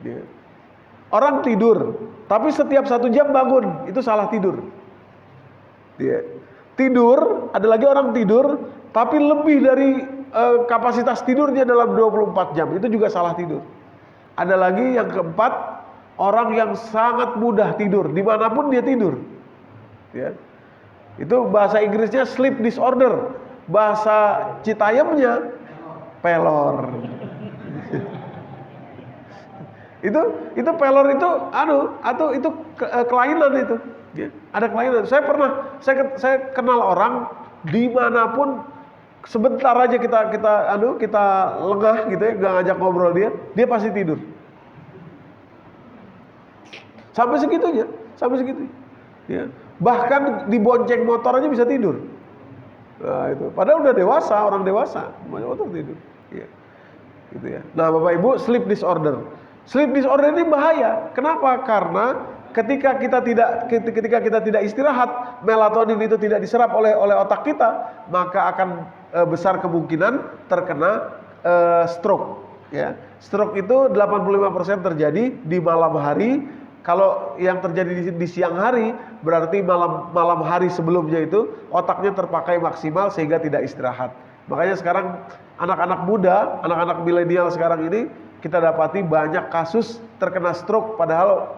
Ya. Orang tidur, tapi setiap 1 jam bangun, itu salah tidur. Ya. Tidur, ada lagi orang tidur, tapi lebih dari kapasitas tidurnya dalam 24 jam, itu juga salah tidur. Ada lagi yang keempat, orang yang sangat mudah tidur, dimanapun dia tidur. Ya. Itu bahasa Inggrisnya sleep disorder, bahasa Citayamnya pelor. Itu pelor itu atau itu kelainan itu, ya, ada kelainan. Saya kenal orang dimanapun sebentar aja kita lengah gitu ya, nggak ngajak ngobrol dia pasti tidur. Sampai segitunya. Ya. Bahkan dibonceng motor aja bisa tidur. Nah, itu. Padahal udah dewasa, orang dewasa, motor tidur. Ya. Gitu ya. Nah, Bapak Ibu, sleep disorder. Sleep disorder ini bahaya. Kenapa? Karena ketika kita tidak istirahat, melatonin itu tidak diserap oleh otak kita, maka akan besar kemungkinan terkena stroke. Ya. Stroke itu 85% terjadi di malam hari Kalau yang terjadi di siang hari, berarti malam hari sebelumnya itu otaknya terpakai maksimal sehingga tidak istirahat. Makanya sekarang anak-anak muda, anak-anak milenial sekarang ini kita dapati banyak kasus terkena stroke padahal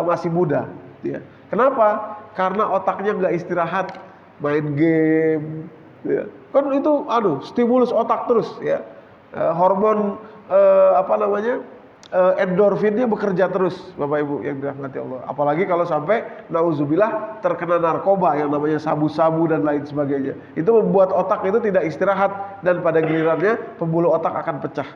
masih muda. Ya. Kenapa? Karena otaknya nggak istirahat, main game. Ya. Kan itu stimulus otak terus ya. Hormon endorfinnya bekerja terus, Bapak Ibu yang dirahmati Allah. Apalagi kalau sampai nauzubillah terkena narkoba yang namanya sabu-sabu dan lain sebagainya. Itu membuat otak itu tidak istirahat dan pada gilirannya pembuluh otak akan pecah.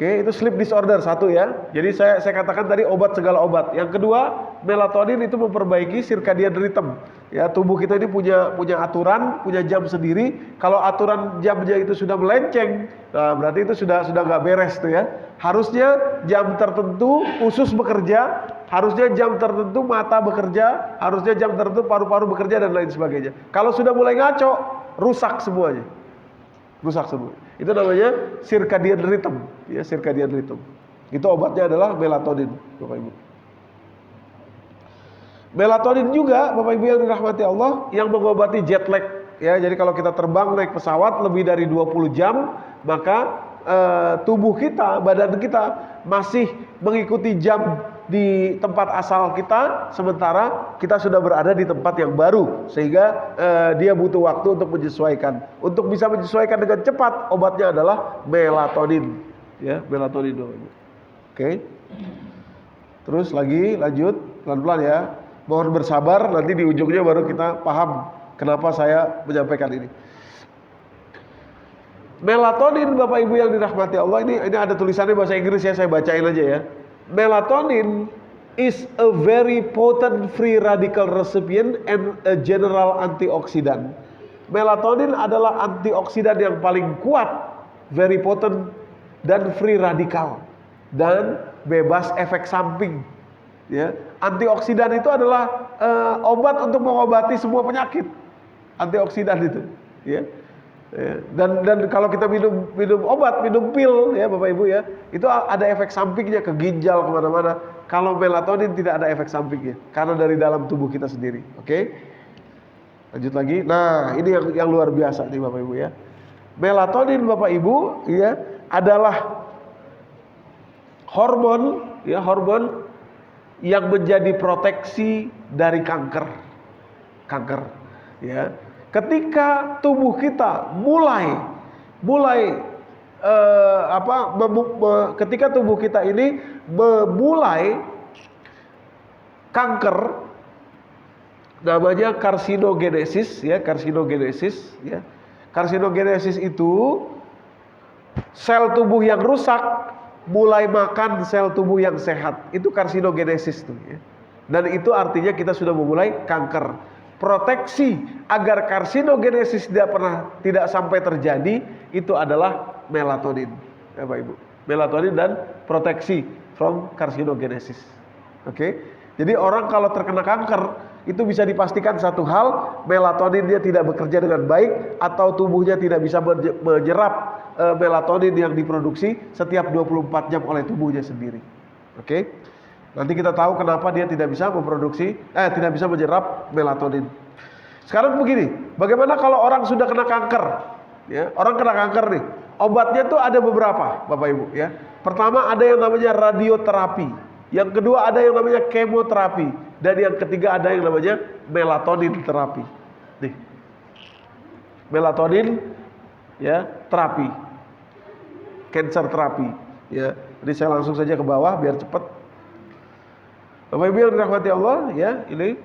Oke, itu sleep disorder satu ya. Jadi saya katakan tadi obat segala obat. Yang kedua, melatonin itu memperbaiki circadian rhythm. Ya, tubuh kita ini punya aturan, punya jam sendiri. Kalau aturan jamnya itu sudah melenceng, nah berarti itu sudah nggak beres tuh ya. Harusnya jam tertentu usus bekerja, harusnya jam tertentu mata bekerja, harusnya jam tertentu paru-paru bekerja dan lain sebagainya. Kalau sudah mulai ngaco, rusak semuanya. Rusak semua. Itu namanya circadian rhythm, ya, circadian rhythm. Itu obatnya adalah melatonin, Bapak Ibu. Melatonin juga, Bapak Ibu yang dirahmati Allah, yang mengobati jet lag. Ya, jadi kalau kita terbang naik pesawat lebih dari 20 jam, maka tubuh kita, badan kita masih mengikuti jam di tempat asal kita, sementara kita sudah berada di tempat yang baru, sehingga dia butuh waktu untuk menyesuaikan. Untuk bisa menyesuaikan dengan cepat, obatnya adalah melatonin, ya, melatonin. Oke. Terus lanjut pelan-pelan ya. Mohon bersabar, nanti di ujungnya baru kita paham kenapa saya menyampaikan ini. Melatonin, Bapak Ibu yang dirahmati Allah, ini ada tulisannya bahasa Inggris ya, saya bacain aja ya. Melatonin is a very potent free radical recipient and a general antioxidant. Melatonin adalah antioksidan yang paling kuat, very potent dan free radikal dan bebas efek samping. Ya, antioksidan itu adalah obat untuk mengobati semua penyakit. Antioksidan itu, ya. Dan kalau kita minum obat, minum pil ya Bapak Ibu ya, itu ada efek sampingnya ke ginjal kemana-mana. Kalau melatonin tidak ada efek sampingnya karena dari dalam tubuh kita sendiri. Oke, lanjut lagi. Nah ini yang luar biasa nih Bapak Ibu ya. Melatonin Bapak Ibu ya adalah hormon yang menjadi proteksi dari kanker ya. Ketika tubuh kita ketika tubuh kita ini memulai kanker, namanya karsinogenesis ya, karsinogenesis ya. Karsinogenesis itu sel tubuh yang rusak mulai makan sel tubuh yang sehat, itu karsinogenesis tuh ya. Dan itu artinya kita sudah memulai kanker. Proteksi agar karsinogenesis tidak sampai terjadi itu adalah melatonin, ya Bapak Ibu. Melatonin dan proteksi from karsinogenesis. Oke. Jadi orang kalau terkena kanker itu bisa dipastikan satu hal, melatonin dia tidak bekerja dengan baik atau tubuhnya tidak bisa menyerap melatonin yang diproduksi setiap 24 jam oleh tubuhnya sendiri. Oke. Nanti kita tahu kenapa dia tidak bisa tidak bisa menyerap melatonin. Sekarang begini, bagaimana kalau orang sudah kena kanker? Ya, orang kena kanker nih, obatnya tuh ada beberapa, Bapak Ibu ya. Pertama ada yang namanya radioterapi, yang kedua ada yang namanya kemoterapi, dan yang ketiga ada yang namanya melatonin terapi. Nih, melatonin ya terapi, cancer terapi ya. Jadi saya langsung saja ke bawah biar cepat. Bapak Ibu yang dirahmati Allah ya, ini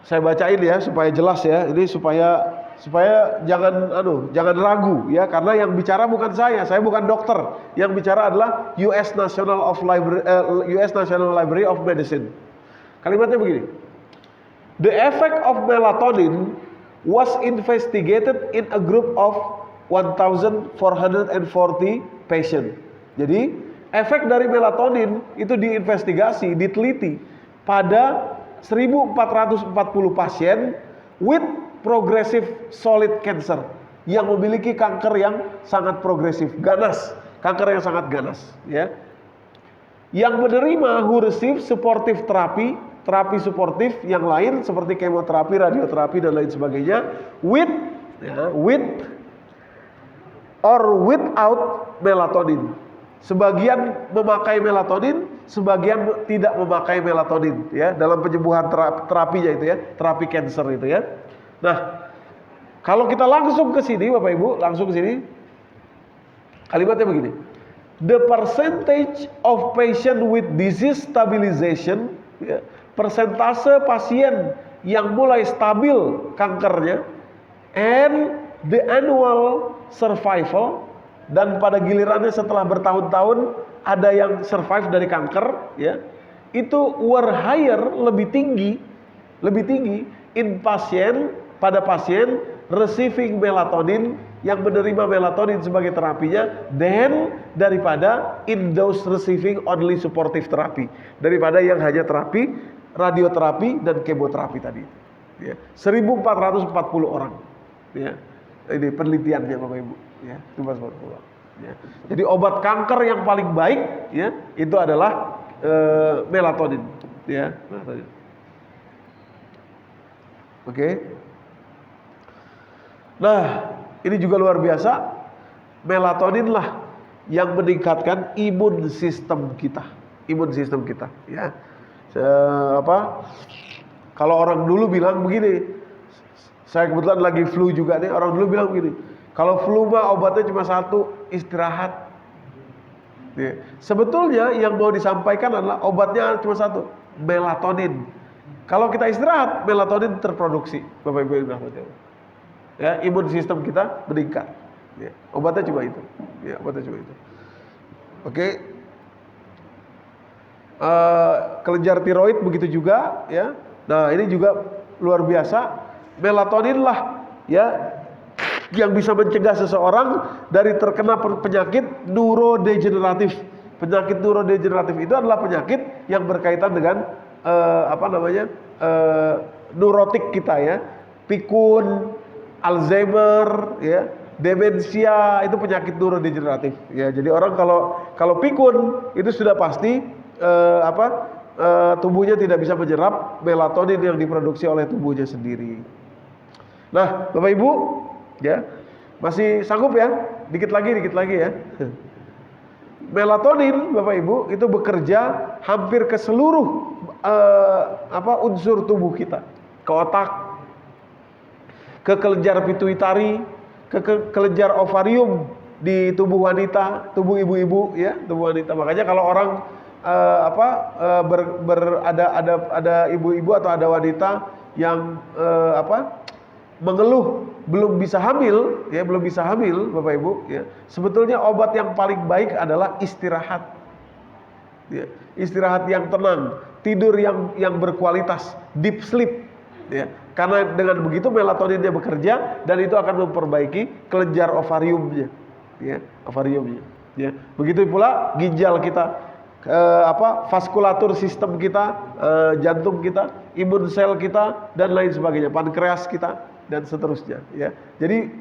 saya bacain ya supaya jelas ya. Ini supaya jangan ragu ya, karena yang bicara bukan saya bukan dokter. Yang bicara adalah US National Library of Medicine. Kalimatnya begini. The effect of melatonin was investigated in a group of 1,440 patients. Jadi efek dari melatonin itu diinvestigasi, diteliti pada 1.440 pasien with progressive solid cancer yang memiliki kanker yang sangat progresif, ganas, kanker yang sangat ganas ya. Yang menerima who receive supportive terapi, terapi suportif yang lain seperti kemoterapi, radioterapi dan lain sebagainya, with or without melatonin. Sebagian memakai melatonin, sebagian tidak memakai melatonin ya dalam penyembuhan terapinya itu ya, terapi cancer itu ya. Nah, kalau kita langsung ke sini Bapak Ibu, langsung ke sini. Kalimatnya begini. The percentage of patient with disease stabilization, ya, persentase pasien yang mulai stabil kankernya, and the annual survival, dan pada gilirannya setelah bertahun-tahun ada yang survive dari kanker, ya, itu were higher, lebih tinggi in pasien, pada pasien receiving melatonin, yang menerima melatonin sebagai terapinya, then daripada in those receiving only supportive therapy, daripada yang hanya terapi, radioterapi dan kemoterapi tadi. Ya, 1.440 orang. Ya, ini penelitiannya Bapak Ibu. Ya, cuma 40. Ya. Jadi obat kanker yang paling baik, ya, itu adalah melatonin. Ya, melatonin. Oke. Nah, ini juga luar biasa. Melatonin lah yang meningkatkan imun sistem kita. Imun sistem kita, ya. Kalau orang dulu bilang begini, saya kebetulan lagi flu juga nih. Orang dulu bilang begini, kalau flu mah obatnya cuma satu, istirahat. Ya. Sebetulnya yang mau disampaikan adalah obatnya cuma satu, melatonin. Kalau kita istirahat, melatonin terproduksi, Bapak Ibu yang dirahmati Allah. Ya, imun sistem kita meningkat. Ya, obatnya cuma itu. Ya, obatnya cuma itu. Oke. Kelenjar tiroid begitu juga, ya. Nah, ini juga luar biasa. Melatonin lah, ya, yang bisa mencegah seseorang dari terkena penyakit neurodegeneratif. Penyakit neurodegeneratif itu adalah penyakit yang berkaitan dengan neurotik kita, ya. Pikun, Alzheimer, ya, demensia, itu penyakit neurodegeneratif. Ya, jadi orang kalau pikun itu sudah pasti tubuhnya tidak bisa menyerap melatonin yang diproduksi oleh tubuhnya sendiri. Nah, Bapak Ibu, ya, masih sanggup ya? Dikit lagi ya. Melatonin, Bapak Ibu, itu bekerja hampir ke seluruh unsur tubuh kita, ke otak, ke kelenjar pituitari, ke kelenjar ovarium di tubuh wanita, tubuh ibu-ibu, ya, tubuh wanita. Makanya kalau orang ada ibu-ibu atau ada wanita yang mengeluh belum bisa hamil, ya, Bapak Ibu, ya. Sebetulnya obat yang paling baik adalah istirahat. Ya, istirahat yang tenang, tidur yang berkualitas, deep sleep, ya. Karena dengan begitu melatoninnya bekerja dan itu akan memperbaiki kelenjar ovariumnya, ya, ovariumnya, ya. Begitu pula ginjal kita, vaskulatur sistem kita, jantung kita, imun sel kita dan lain sebagainya, pankreas kita dan seterusnya, ya. Jadi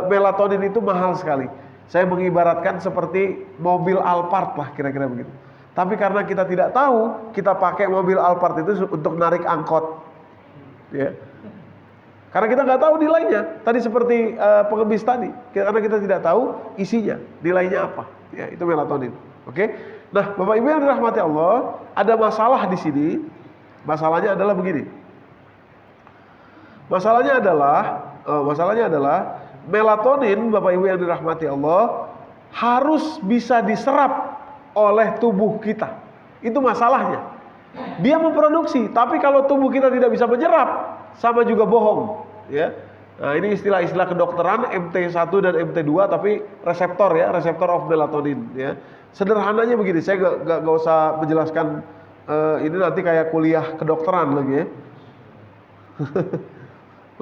melatonin itu mahal sekali. Saya mengibaratkan seperti mobil Alphard lah, kira-kira begitu. Tapi karena kita tidak tahu, kita pakai mobil Alphard itu untuk narik angkot, ya. Karena kita nggak tahu nilainya. Tadi seperti pengemis tadi, karena kita tidak tahu isinya, nilainya apa. Ya, itu melatonin. Oke. Nah, Bapak Ibu yang dirahmati Allah, ada masalah di sini. Masalahnya adalah begini. Masalahnya adalah melatonin, Bapak Ibu yang dirahmati Allah, harus bisa diserap oleh tubuh kita. Itu masalahnya. Dia memproduksi, tapi kalau tubuh kita tidak bisa menyerap, sama juga bohong, ya. Nah, ini istilah-istilah kedokteran MT1 dan MT2, tapi reseptor, ya, reseptor of melatonin, ya. Sederhananya begini, saya gak usah menjelaskan ini nanti kayak kuliah kedokteran lagi, ya.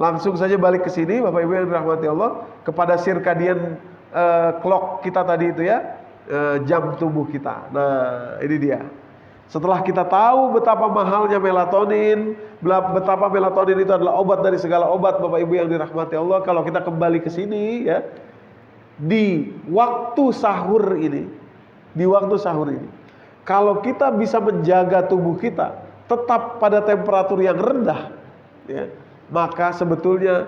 Langsung saja balik ke sini, Bapak Ibu yang dirahmati Allah, kepada circadian clock kita tadi itu, ya, jam tubuh kita. Nah, ini dia. Setelah kita tahu betapa mahalnya melatonin, betapa melatonin itu adalah obat dari segala obat, Bapak Ibu yang dirahmati Allah, kalau kita kembali ke sini, ya, di waktu sahur ini, Kalau kita bisa menjaga tubuh kita tetap pada temperatur yang rendah, ya, maka sebetulnya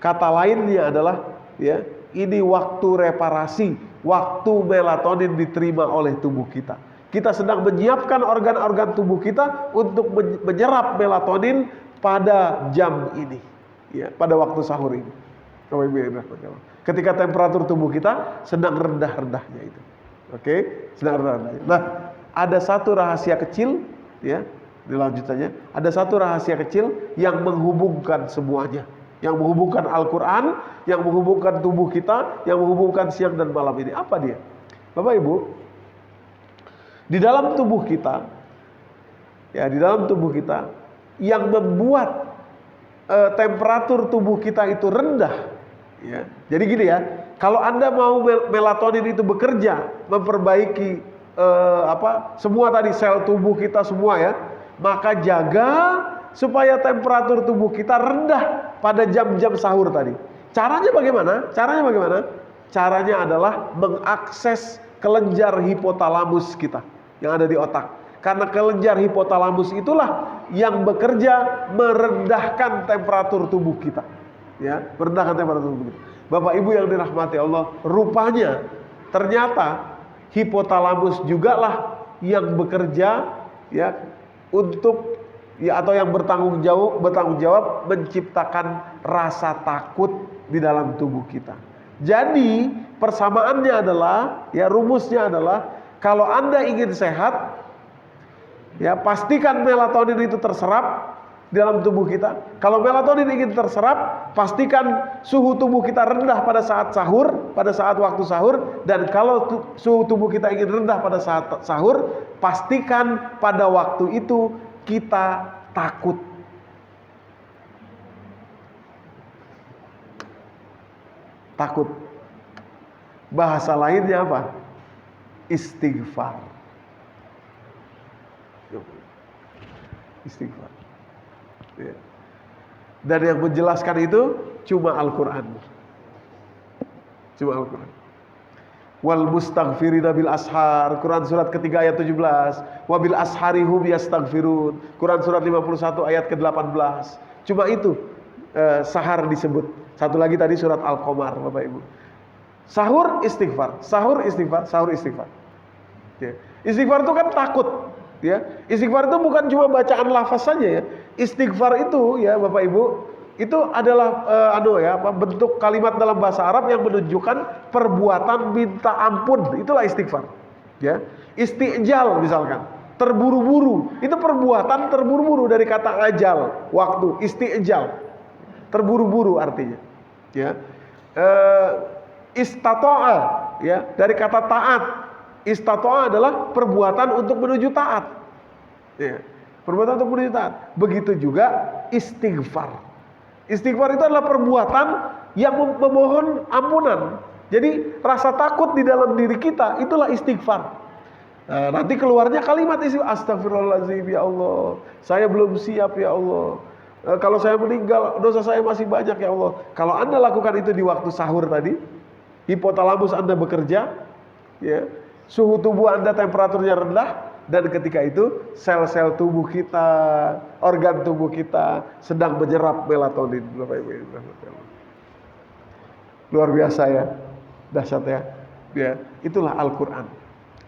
kata lainnya adalah, ya, ini waktu reparasi, waktu melatonin diterima oleh tubuh kita. Kita sedang menyiapkan organ-organ tubuh kita untuk menyerap melatonin pada jam ini, ya, pada waktu sahur ini. Ketika temperatur tubuh kita sedang rendah-rendahnya itu, oke, sedang rendah-rendahnya. Nah, ada satu rahasia kecil, ya, dilanjutannya. Ada satu rahasia kecil yang menghubungkan semuanya, yang menghubungkan Al-Quran, yang menghubungkan tubuh kita, yang menghubungkan siang dan malam ini. Apa dia? Bapak Ibu, di dalam tubuh kita, ya, di dalam tubuh kita, yang membuat temperatur tubuh kita itu rendah, ya. Jadi gini ya, kalau Anda mau melatonin itu bekerja, memperbaiki semua tadi sel tubuh kita semua, ya, maka jaga supaya temperatur tubuh kita rendah pada jam-jam sahur tadi. Caranya bagaimana? Caranya adalah mengakses kelenjar hipotalamus kita yang ada di otak. Karena kelenjar hipotalamus itulah yang bekerja merendahkan temperatur tubuh kita, ya, merendahkan temperatur tubuh kita. Bapak Ibu yang dirahmati Allah, rupanya ternyata hipotalamus juga lah yang bekerja, ya, untuk, ya, atau yang bertanggung jawab menciptakan rasa takut di dalam tubuh kita. Jadi persamaannya adalah, ya, rumusnya adalah, kalau Anda ingin sehat, ya, pastikan melatonin itu terserap di dalam tubuh kita. Kalau melatonin ingin terserap, pastikan suhu tubuh kita rendah pada saat sahur, pada saat waktu sahur. Dan kalau suhu tubuh kita ingin rendah pada saat sahur, pastikan pada waktu itu kita takut. Takut. Bahasa lainnya apa? Istighfar. Istighfar. Ya. Dan yang menjelaskan itu cuma Al-Quran. Cuma Al-Quran. Wal mustaghfirina bil ashar, Quran surat ketiga ayat 17. Wabil asharihum yastaghfirun, Quran surat 51 ayat ke-18. Cuma itu sahar disebut. Satu lagi tadi surat Al-Qamar, Bapak Ibu. Sahur istighfar, sahur istighfar, sahur istighfar. Ya. Istighfar itu kan takut, ya. Istighfar itu bukan cuma bacaan lafaz saja, ya. Istighfar itu, ya, Bapak Ibu, itu adalah bentuk kalimat dalam bahasa Arab yang menunjukkan perbuatan minta ampun. Itulah istighfar, ya. Istijal misalkan, terburu-buru, itu perbuatan terburu-buru dari kata ajal, waktu. Istijal, terburu-buru artinya, ya. Istata'a, ya, dari kata taat. Istata'a adalah perbuatan untuk menuju taat, ya. Perbuatan untuk menuju taat. Begitu juga istighfar. Istighfar itu adalah perbuatan yang memohon ampunan. Jadi rasa takut di dalam diri kita itulah istighfar. Nah, nanti keluarnya kalimat istighfar. Astagfirullahaladzim, ya Allah, saya belum siap, ya Allah. Kalau saya meninggal, dosa saya masih banyak, ya Allah. Kalau Anda lakukan itu di waktu sahur tadi, hipotalamus Anda bekerja, ya, suhu tubuh Anda temperaturnya rendah. Dan ketika itu sel-sel tubuh kita, organ tubuh kita sedang menyerap melatonin. Luar biasa, ya, dahsyat, ya. Ya, itulah Al-Quran.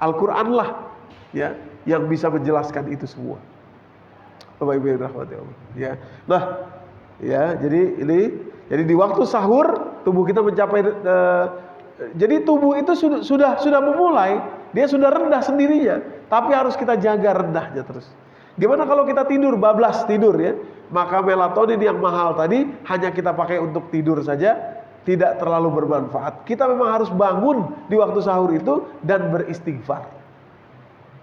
Al-Quran lah, ya, yang bisa menjelaskan itu semua. Bapak Ibu yang dirahmati Allah, ya. Nah, ya, jadi di waktu sahur tubuh kita mencapai, jadi tubuh itu sudah memulai, dia sudah rendah sendirinya, tapi harus kita jaga rendahnya terus. Gimana kalau kita tidur, bablas tidur, ya? Maka melatonin yang mahal tadi hanya kita pakai untuk tidur saja, tidak terlalu bermanfaat. Kita memang harus bangun di waktu sahur itu dan beristighfar,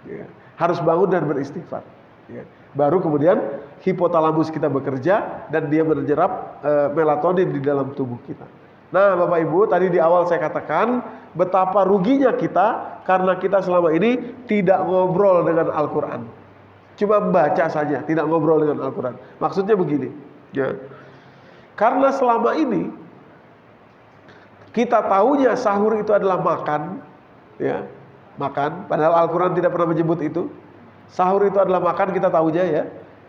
ya. Harus bangun dan beristighfar, ya. Baru kemudian hipotalamus kita bekerja dan dia menyerap melatonin di dalam tubuh kita. Nah, Bapak Ibu, tadi di awal saya katakan betapa ruginya kita karena kita selama ini tidak ngobrol dengan Al-Quran. Cuma baca saja, tidak ngobrol dengan Al-Quran. Maksudnya begini, ya. Karena selama ini kita tahunya sahur itu adalah makan, ya. makan, padahal Al-Quran tidak pernah menyebut itu. Sahur itu adalah makan, kita tahunya ya.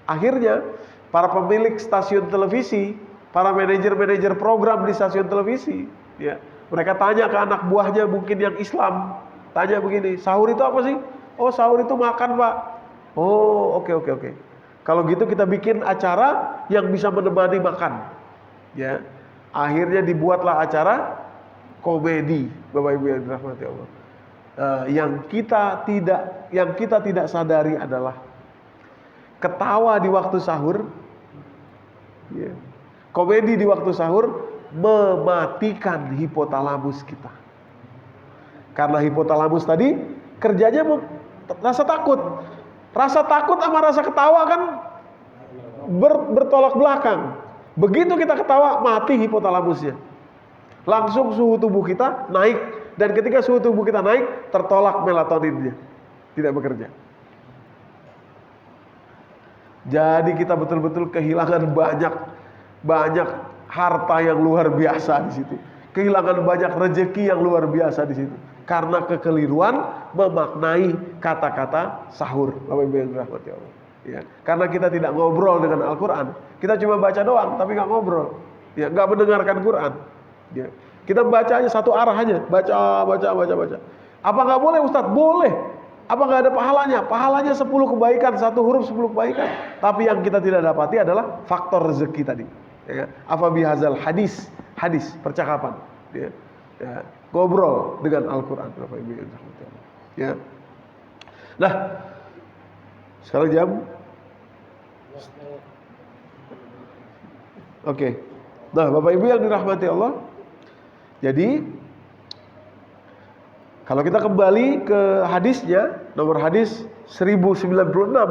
Akhirnya para pemilik stasiun televisi, para manajer-manajer program di stasiun televisi, ya, mereka tanya ke anak buahnya mungkin yang Islam, tanya begini, sahur itu apa sih? Oh, sahur itu makan, Pak. Oh, oke. Kalau gitu kita bikin acara yang bisa menemani makan. Ya. Akhirnya dibuatlah acara komedi, Bapak Ibu yang dirahmati Allah. Yang kita tidak sadari adalah ketawa di waktu sahur, ya. Komedi di waktu sahur mematikan hipotalamus kita. Karena hipotalamus tadi kerjanya rasa takut. Rasa takut sama rasa ketawa kan bertolak belakang. Begitu kita ketawa, mati hipotalamusnya. Langsung suhu tubuh kita naik. Dan ketika suhu tubuh kita naik, tertolak melatoninnya. Tidak bekerja. Jadi kita betul-betul kehilangan banyak harta yang luar biasa di situ. Kehilangan banyak rezeki yang luar biasa di situ. Karena kekeliruan memaknai kata-kata sahur. Bapak Ibu yang dirahmati Allah. Ya, karena kita tidak ngobrol dengan Al-Quran. Kita cuma baca doang, tapi nggak ngobrol. Ya, nggak mendengarkan Quran. Ya. Kita baca aja satu arah aja. Baca. Apa nggak boleh Ustadz? Boleh. Apa nggak ada pahalanya? Pahalanya 10 kebaikan, satu huruf 10 kebaikan. Tapi yang kita tidak dapati adalah faktor rezeki tadi. Ya. Apa bihazal hadis, percakapan. Ya. Ngobrol dengan Al-Quran. Bapak Ibu yang dirahmati Allah. Ya. Nah, sekarang jam. Oke. Nah, Bapak Ibu yang dirahmati Allah. Jadi kalau kita kembali ke hadisnya, nomor hadis 1096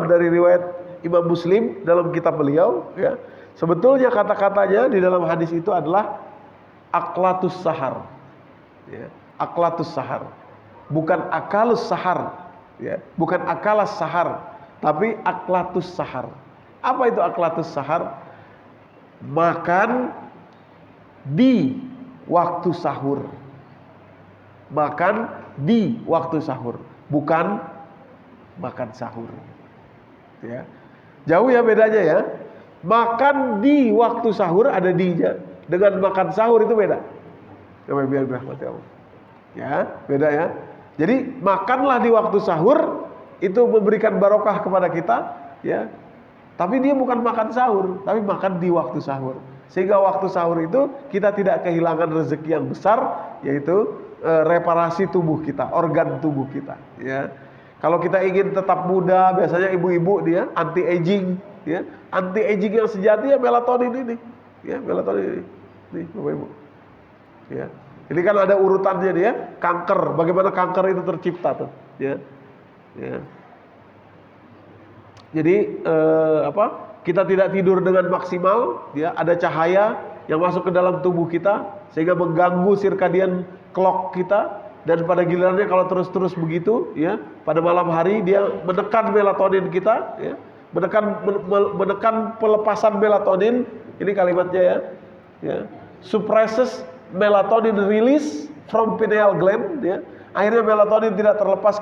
dari riwayat Imam Muslim dalam kitab beliau, ya. Sebetulnya kata-katanya di dalam hadis itu adalah aklatus sahar. Ya, aklatus sahar. Bukan akalus sahar, ya. Bukan akalas sahar, tapi aklatus sahar. Apa itu aklatus sahar? Makan di waktu sahur. Makan di waktu sahur, bukan makan sahur. Ya. Jauh ya bedanya ya. Makan di waktu sahur ada di-nya. Dengan makan sahur itu beda. Biar berahmati Allah. Ya, beda ya. Jadi makanlah di waktu sahur itu memberikan barokah kepada kita, ya. Tapi dia bukan makan sahur, tapi makan di waktu sahur. Sehingga waktu sahur itu kita tidak kehilangan rezeki yang besar, yaitu reparasi tubuh kita, organ tubuh kita. Ya. Kalau kita ingin tetap muda, biasanya ibu-ibu dia anti aging, ya. Anti aging yang sejati ya melatonin ini, ya melatonin ini, nih Bapak Ibu. Ya. Ini kan ada urutannya dia, kanker. Bagaimana kanker itu tercipta tuh, ya. Ya. Jadi kita tidak tidur dengan maksimal, ya, ada cahaya yang masuk ke dalam tubuh kita sehingga mengganggu circadian clock kita, dan pada gilirannya kalau terus-terus begitu, ya, pada malam hari dia menekan melatonin kita, ya, menekan pelepasan melatonin. Ini kalimatnya ya, suppresses melatonin release from pineal gland, ya. Akhirnya melatonin tidak terlepas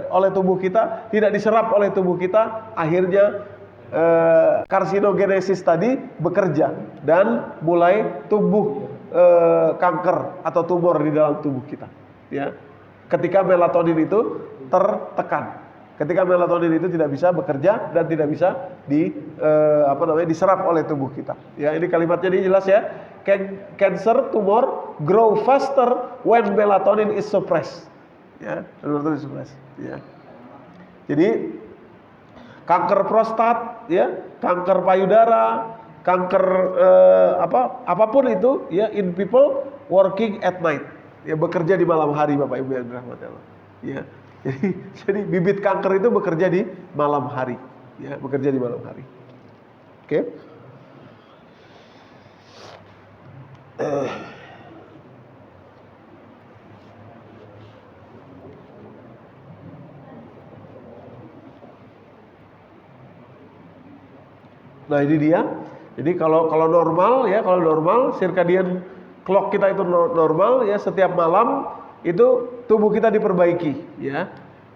oleh tubuh kita, tidak diserap oleh tubuh kita. Akhirnya karsinogenesis tadi bekerja dan mulai tumbuh kanker atau tumor di dalam tubuh kita. Ya, ketika melatonin itu tertekan, ketika melatonin itu tidak bisa bekerja dan tidak bisa diserap oleh tubuh kita. Ya, ini kalimatnya ini jelas ya. Cancer tumor grow faster when melatonin is suppressed. Ya, melatonin suppressed. Ya. Jadi kanker prostat, ya, kanker payudara, kanker apapun itu, ya, in people working at night, ya, bekerja di malam hari, Bapak Ibu yang dirahmati Allah. Ya, jadi bibit kanker itu bekerja di malam hari, ya, bekerja di malam hari. Oke. Nah ini dia. Jadi kalau normal, ya, kalau normal circadian clock kita itu normal, ya, setiap malam itu tubuh kita diperbaiki, ya.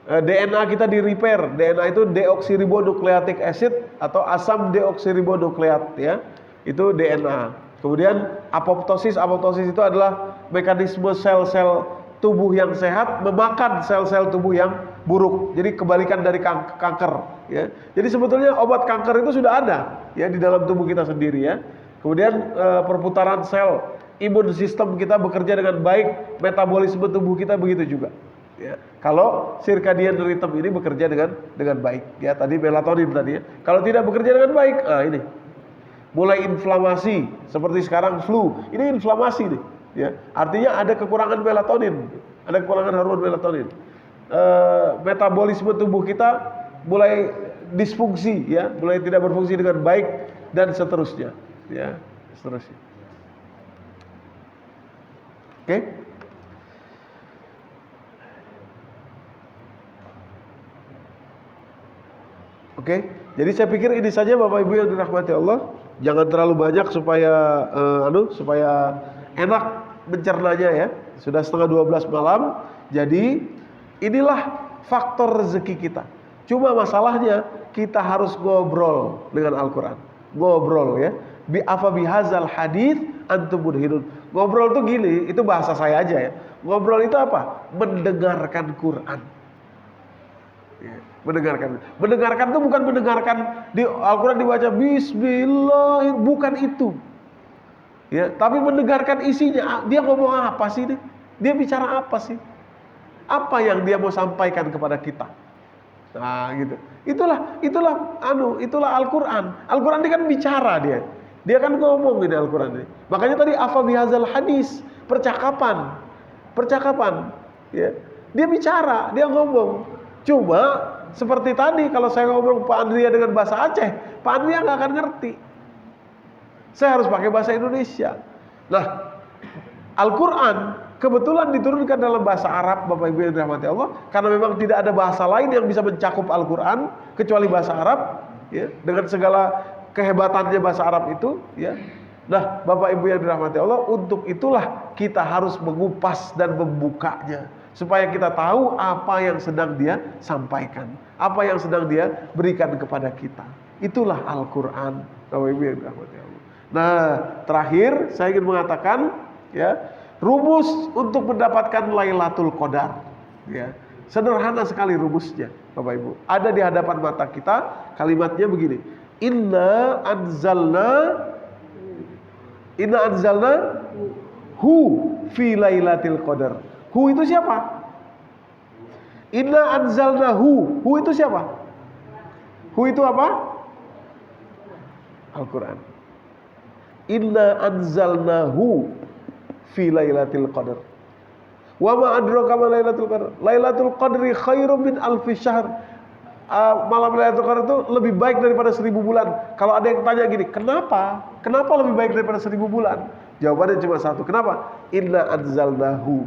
DNA kita di repair. DNA itu deoksiribonukleatik acid atau asam deoksiribonukleat, ya. Itu DNA. Kemudian apoptosis itu adalah mekanisme sel-sel tubuh yang sehat memakan sel-sel tubuh yang buruk. Jadi kebalikan dari kanker, ya. Jadi sebetulnya obat kanker itu sudah ada, ya, di dalam tubuh kita sendiri, ya. Kemudian perputaran sel, imun sistem kita bekerja dengan baik, metabolisme tubuh kita begitu juga, ya. Kalau circadian rhythm ini bekerja dengan baik, ya, tadi melatonin tadi, ya. Kalau tidak bekerja dengan baik, ini mulai inflamasi seperti sekarang flu, ini inflamasi nih, ya. Artinya ada kekurangan melatonin, ada kekurangan hormon melatonin. Metabolisme tubuh kita mulai disfungsi, ya, mulai tidak berfungsi dengan baik dan seterusnya, ya, seterusnya. Oke? Oke, jadi saya pikir ini saja Bapak Ibu yang dirahmati Allah. Jangan terlalu banyak supaya supaya enak mencernanya, ya. Sudah setengah 12 malam. Jadi inilah faktor rezeki kita. Cuma masalahnya kita harus ngobrol dengan Al-Quran. Ngobrol, ya. Bihazal hadits antum mudhinun. Ngobrol itu gini, itu bahasa saya aja, ya. Ngobrol itu apa? Mendengarkan Quran. Ya, mendengarkan itu bukan mendengarkan di Al-Quran dibaca Bismillah, bukan itu, ya. Tapi mendengarkan isinya, dia ngomong apa sih, dia bicara apa sih, apa yang dia mau sampaikan kepada kita. Nah, gitu. Itulah Al-Quran. Al-Quran ini kan bicara, dia kan ngomong ini Al-Quran ini. Makanya tadi afa bihazal hadis, percakapan, ya. Dia bicara, dia ngomong. Cuma seperti tadi kalau saya ngomong Pak Andrea dengan bahasa Aceh, Pak Andrea nggak akan ngerti. Saya harus pakai bahasa Indonesia. Nah, Al-Quran kebetulan diturunkan dalam bahasa Arab, Bapak Ibu yang dirahmati Allah, karena memang tidak ada bahasa lain yang bisa mencakup Al-Quran kecuali bahasa Arab, ya, dengan segala kehebatannya bahasa Arab itu, ya. Nah, Bapak Ibu yang dirahmati Allah, untuk itulah kita harus mengupas dan membukanya, supaya kita tahu apa yang sedang dia sampaikan, apa yang sedang dia berikan kepada kita. Itulah Al-Quran, Bapak Ibu yang dirahmati Allah. Nah, terakhir saya ingin mengatakan, ya, rumus untuk mendapatkan Lailatul Qadar, ya. Sederhana sekali rumusnya, Bapak Ibu. Ada di hadapan mata kita, kalimatnya begini. Inna anzalna hu fi Lailatul Qadar. Hu itu siapa? Inna anzalnahu. Hu itu siapa? Hu itu apa? Al-Quran. Inna anzalnahu fi Lailatul Qadar. Wa ma adraka ma Lailatul Qadar. Lailatul Qadri khairum min alfi syahr. Malam Lailatul Qadar itu lebih baik daripada 1000 bulan. Kalau ada yang tanya gini, kenapa? Kenapa lebih baik daripada 1000 bulan? Jawabannya cuma satu. Kenapa? Inna anzalnahu.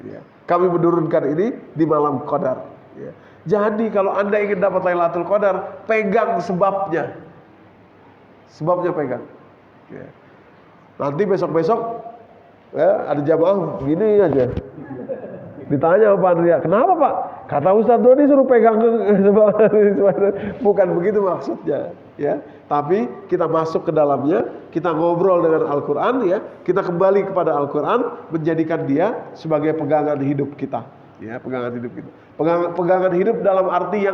Ya. Kami menurunkan ini di malam Qadar, ya. Jadi kalau Anda ingin dapat Lailatul Qadar, pegang sebabnya. Sebabnya pegang, ya. Nanti besok-besok, ya, ada jamaah begini aja. Ditanya Pak Andrea, kenapa Pak? Kata Ustaz Doni suruh pegang sebab. Bukan begitu maksudnya, ya. Tapi kita masuk ke dalamnya, kita ngobrol dengan Al-Quran, ya. Kita kembali kepada Al-Quran, menjadikan dia sebagai pegangan hidup kita, ya, pegangan hidup kita. Pegangan hidup dalam arti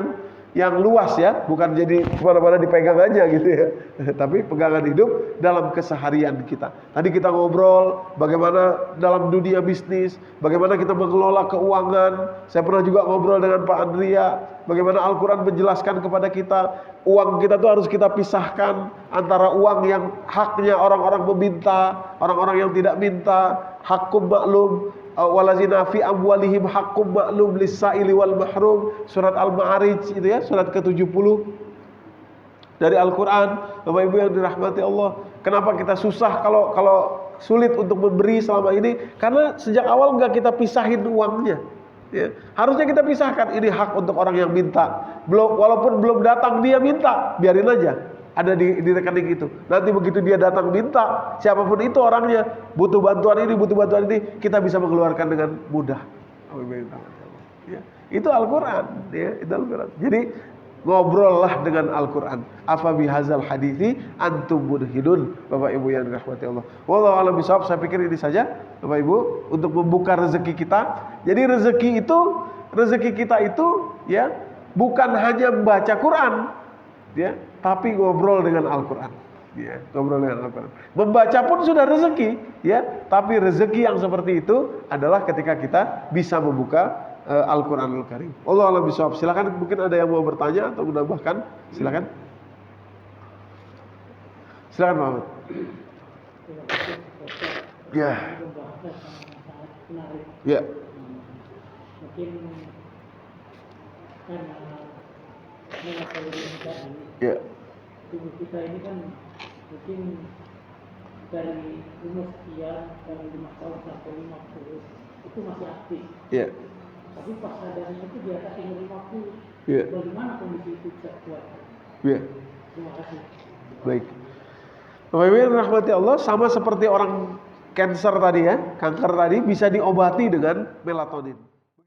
yang luas, ya, bukan jadi kemana-mana dipegang aja gitu, ya. Tapi pegangan hidup dalam keseharian kita. Tadi kita ngobrol bagaimana dalam dunia bisnis, bagaimana kita mengelola keuangan. Saya pernah juga ngobrol dengan Pak Andrea, bagaimana Al-Quran menjelaskan kepada kita, uang kita tuh harus kita pisahkan antara uang yang haknya orang-orang meminta, orang-orang yang tidak minta, hakum maklum, walazina fi amwalihim haqqum ma'lum lis-sa'ili wal mahrum. Surat Al-Ma'arij itu, ya, surat ke-70 dari Al-Qur'an. Bapak Ibu yang dirahmati Allah, kenapa kita susah kalau sulit untuk memberi selama ini? Karena sejak awal enggak kita pisahin uangnya, ya. Harusnya kita pisahkan, ini hak untuk orang yang minta. Walaupun belum datang dia minta, biarin aja. ada di rekening itu. Nanti begitu dia datang minta, siapapun itu orangnya, butuh bantuan ini, kita bisa mengeluarkan dengan mudah. Ya, itu Al-Quran, ya, itu Al-Quran. Jadi ngobrollah dengan Al-Quran. Afa bihazal hadithi antum mudhidun. Bapak Ibu yang dirahmati Allah. Wallahu a'lam bishawab. Saya pikir ini saja Bapak Ibu untuk membuka rezeki kita. Jadi rezeki kita itu ya bukan hanya membaca Quran, ya, tapi ngobrol dengan Al-Quran. Ya, ngobrol dengan Al-Quran. Membaca pun sudah rezeki, ya, tapi rezeki yang seperti itu adalah ketika kita bisa membuka Al-Quranul Karim. Allah a'lam bishawab. Silakan, mungkin ada yang mau bertanya atau menambahkan. Silakan. Silakan Muhammad. Ya. Ya. Mungkin karena Ya. tubuh kita ini kan mungkin dari umur sekian, dari 5 tahun sampai 50 itu masih aktif. Ya. Tapi pas sadarnya itu di atas umur 50. Ya. Bagaimana kondisi itu bisa kuat? Ya. Terima kasih. Baik. Bapak Ibu yang rahmati Allah, sama seperti orang kanker tadi ya, kanker tadi bisa diobati dengan melatonin.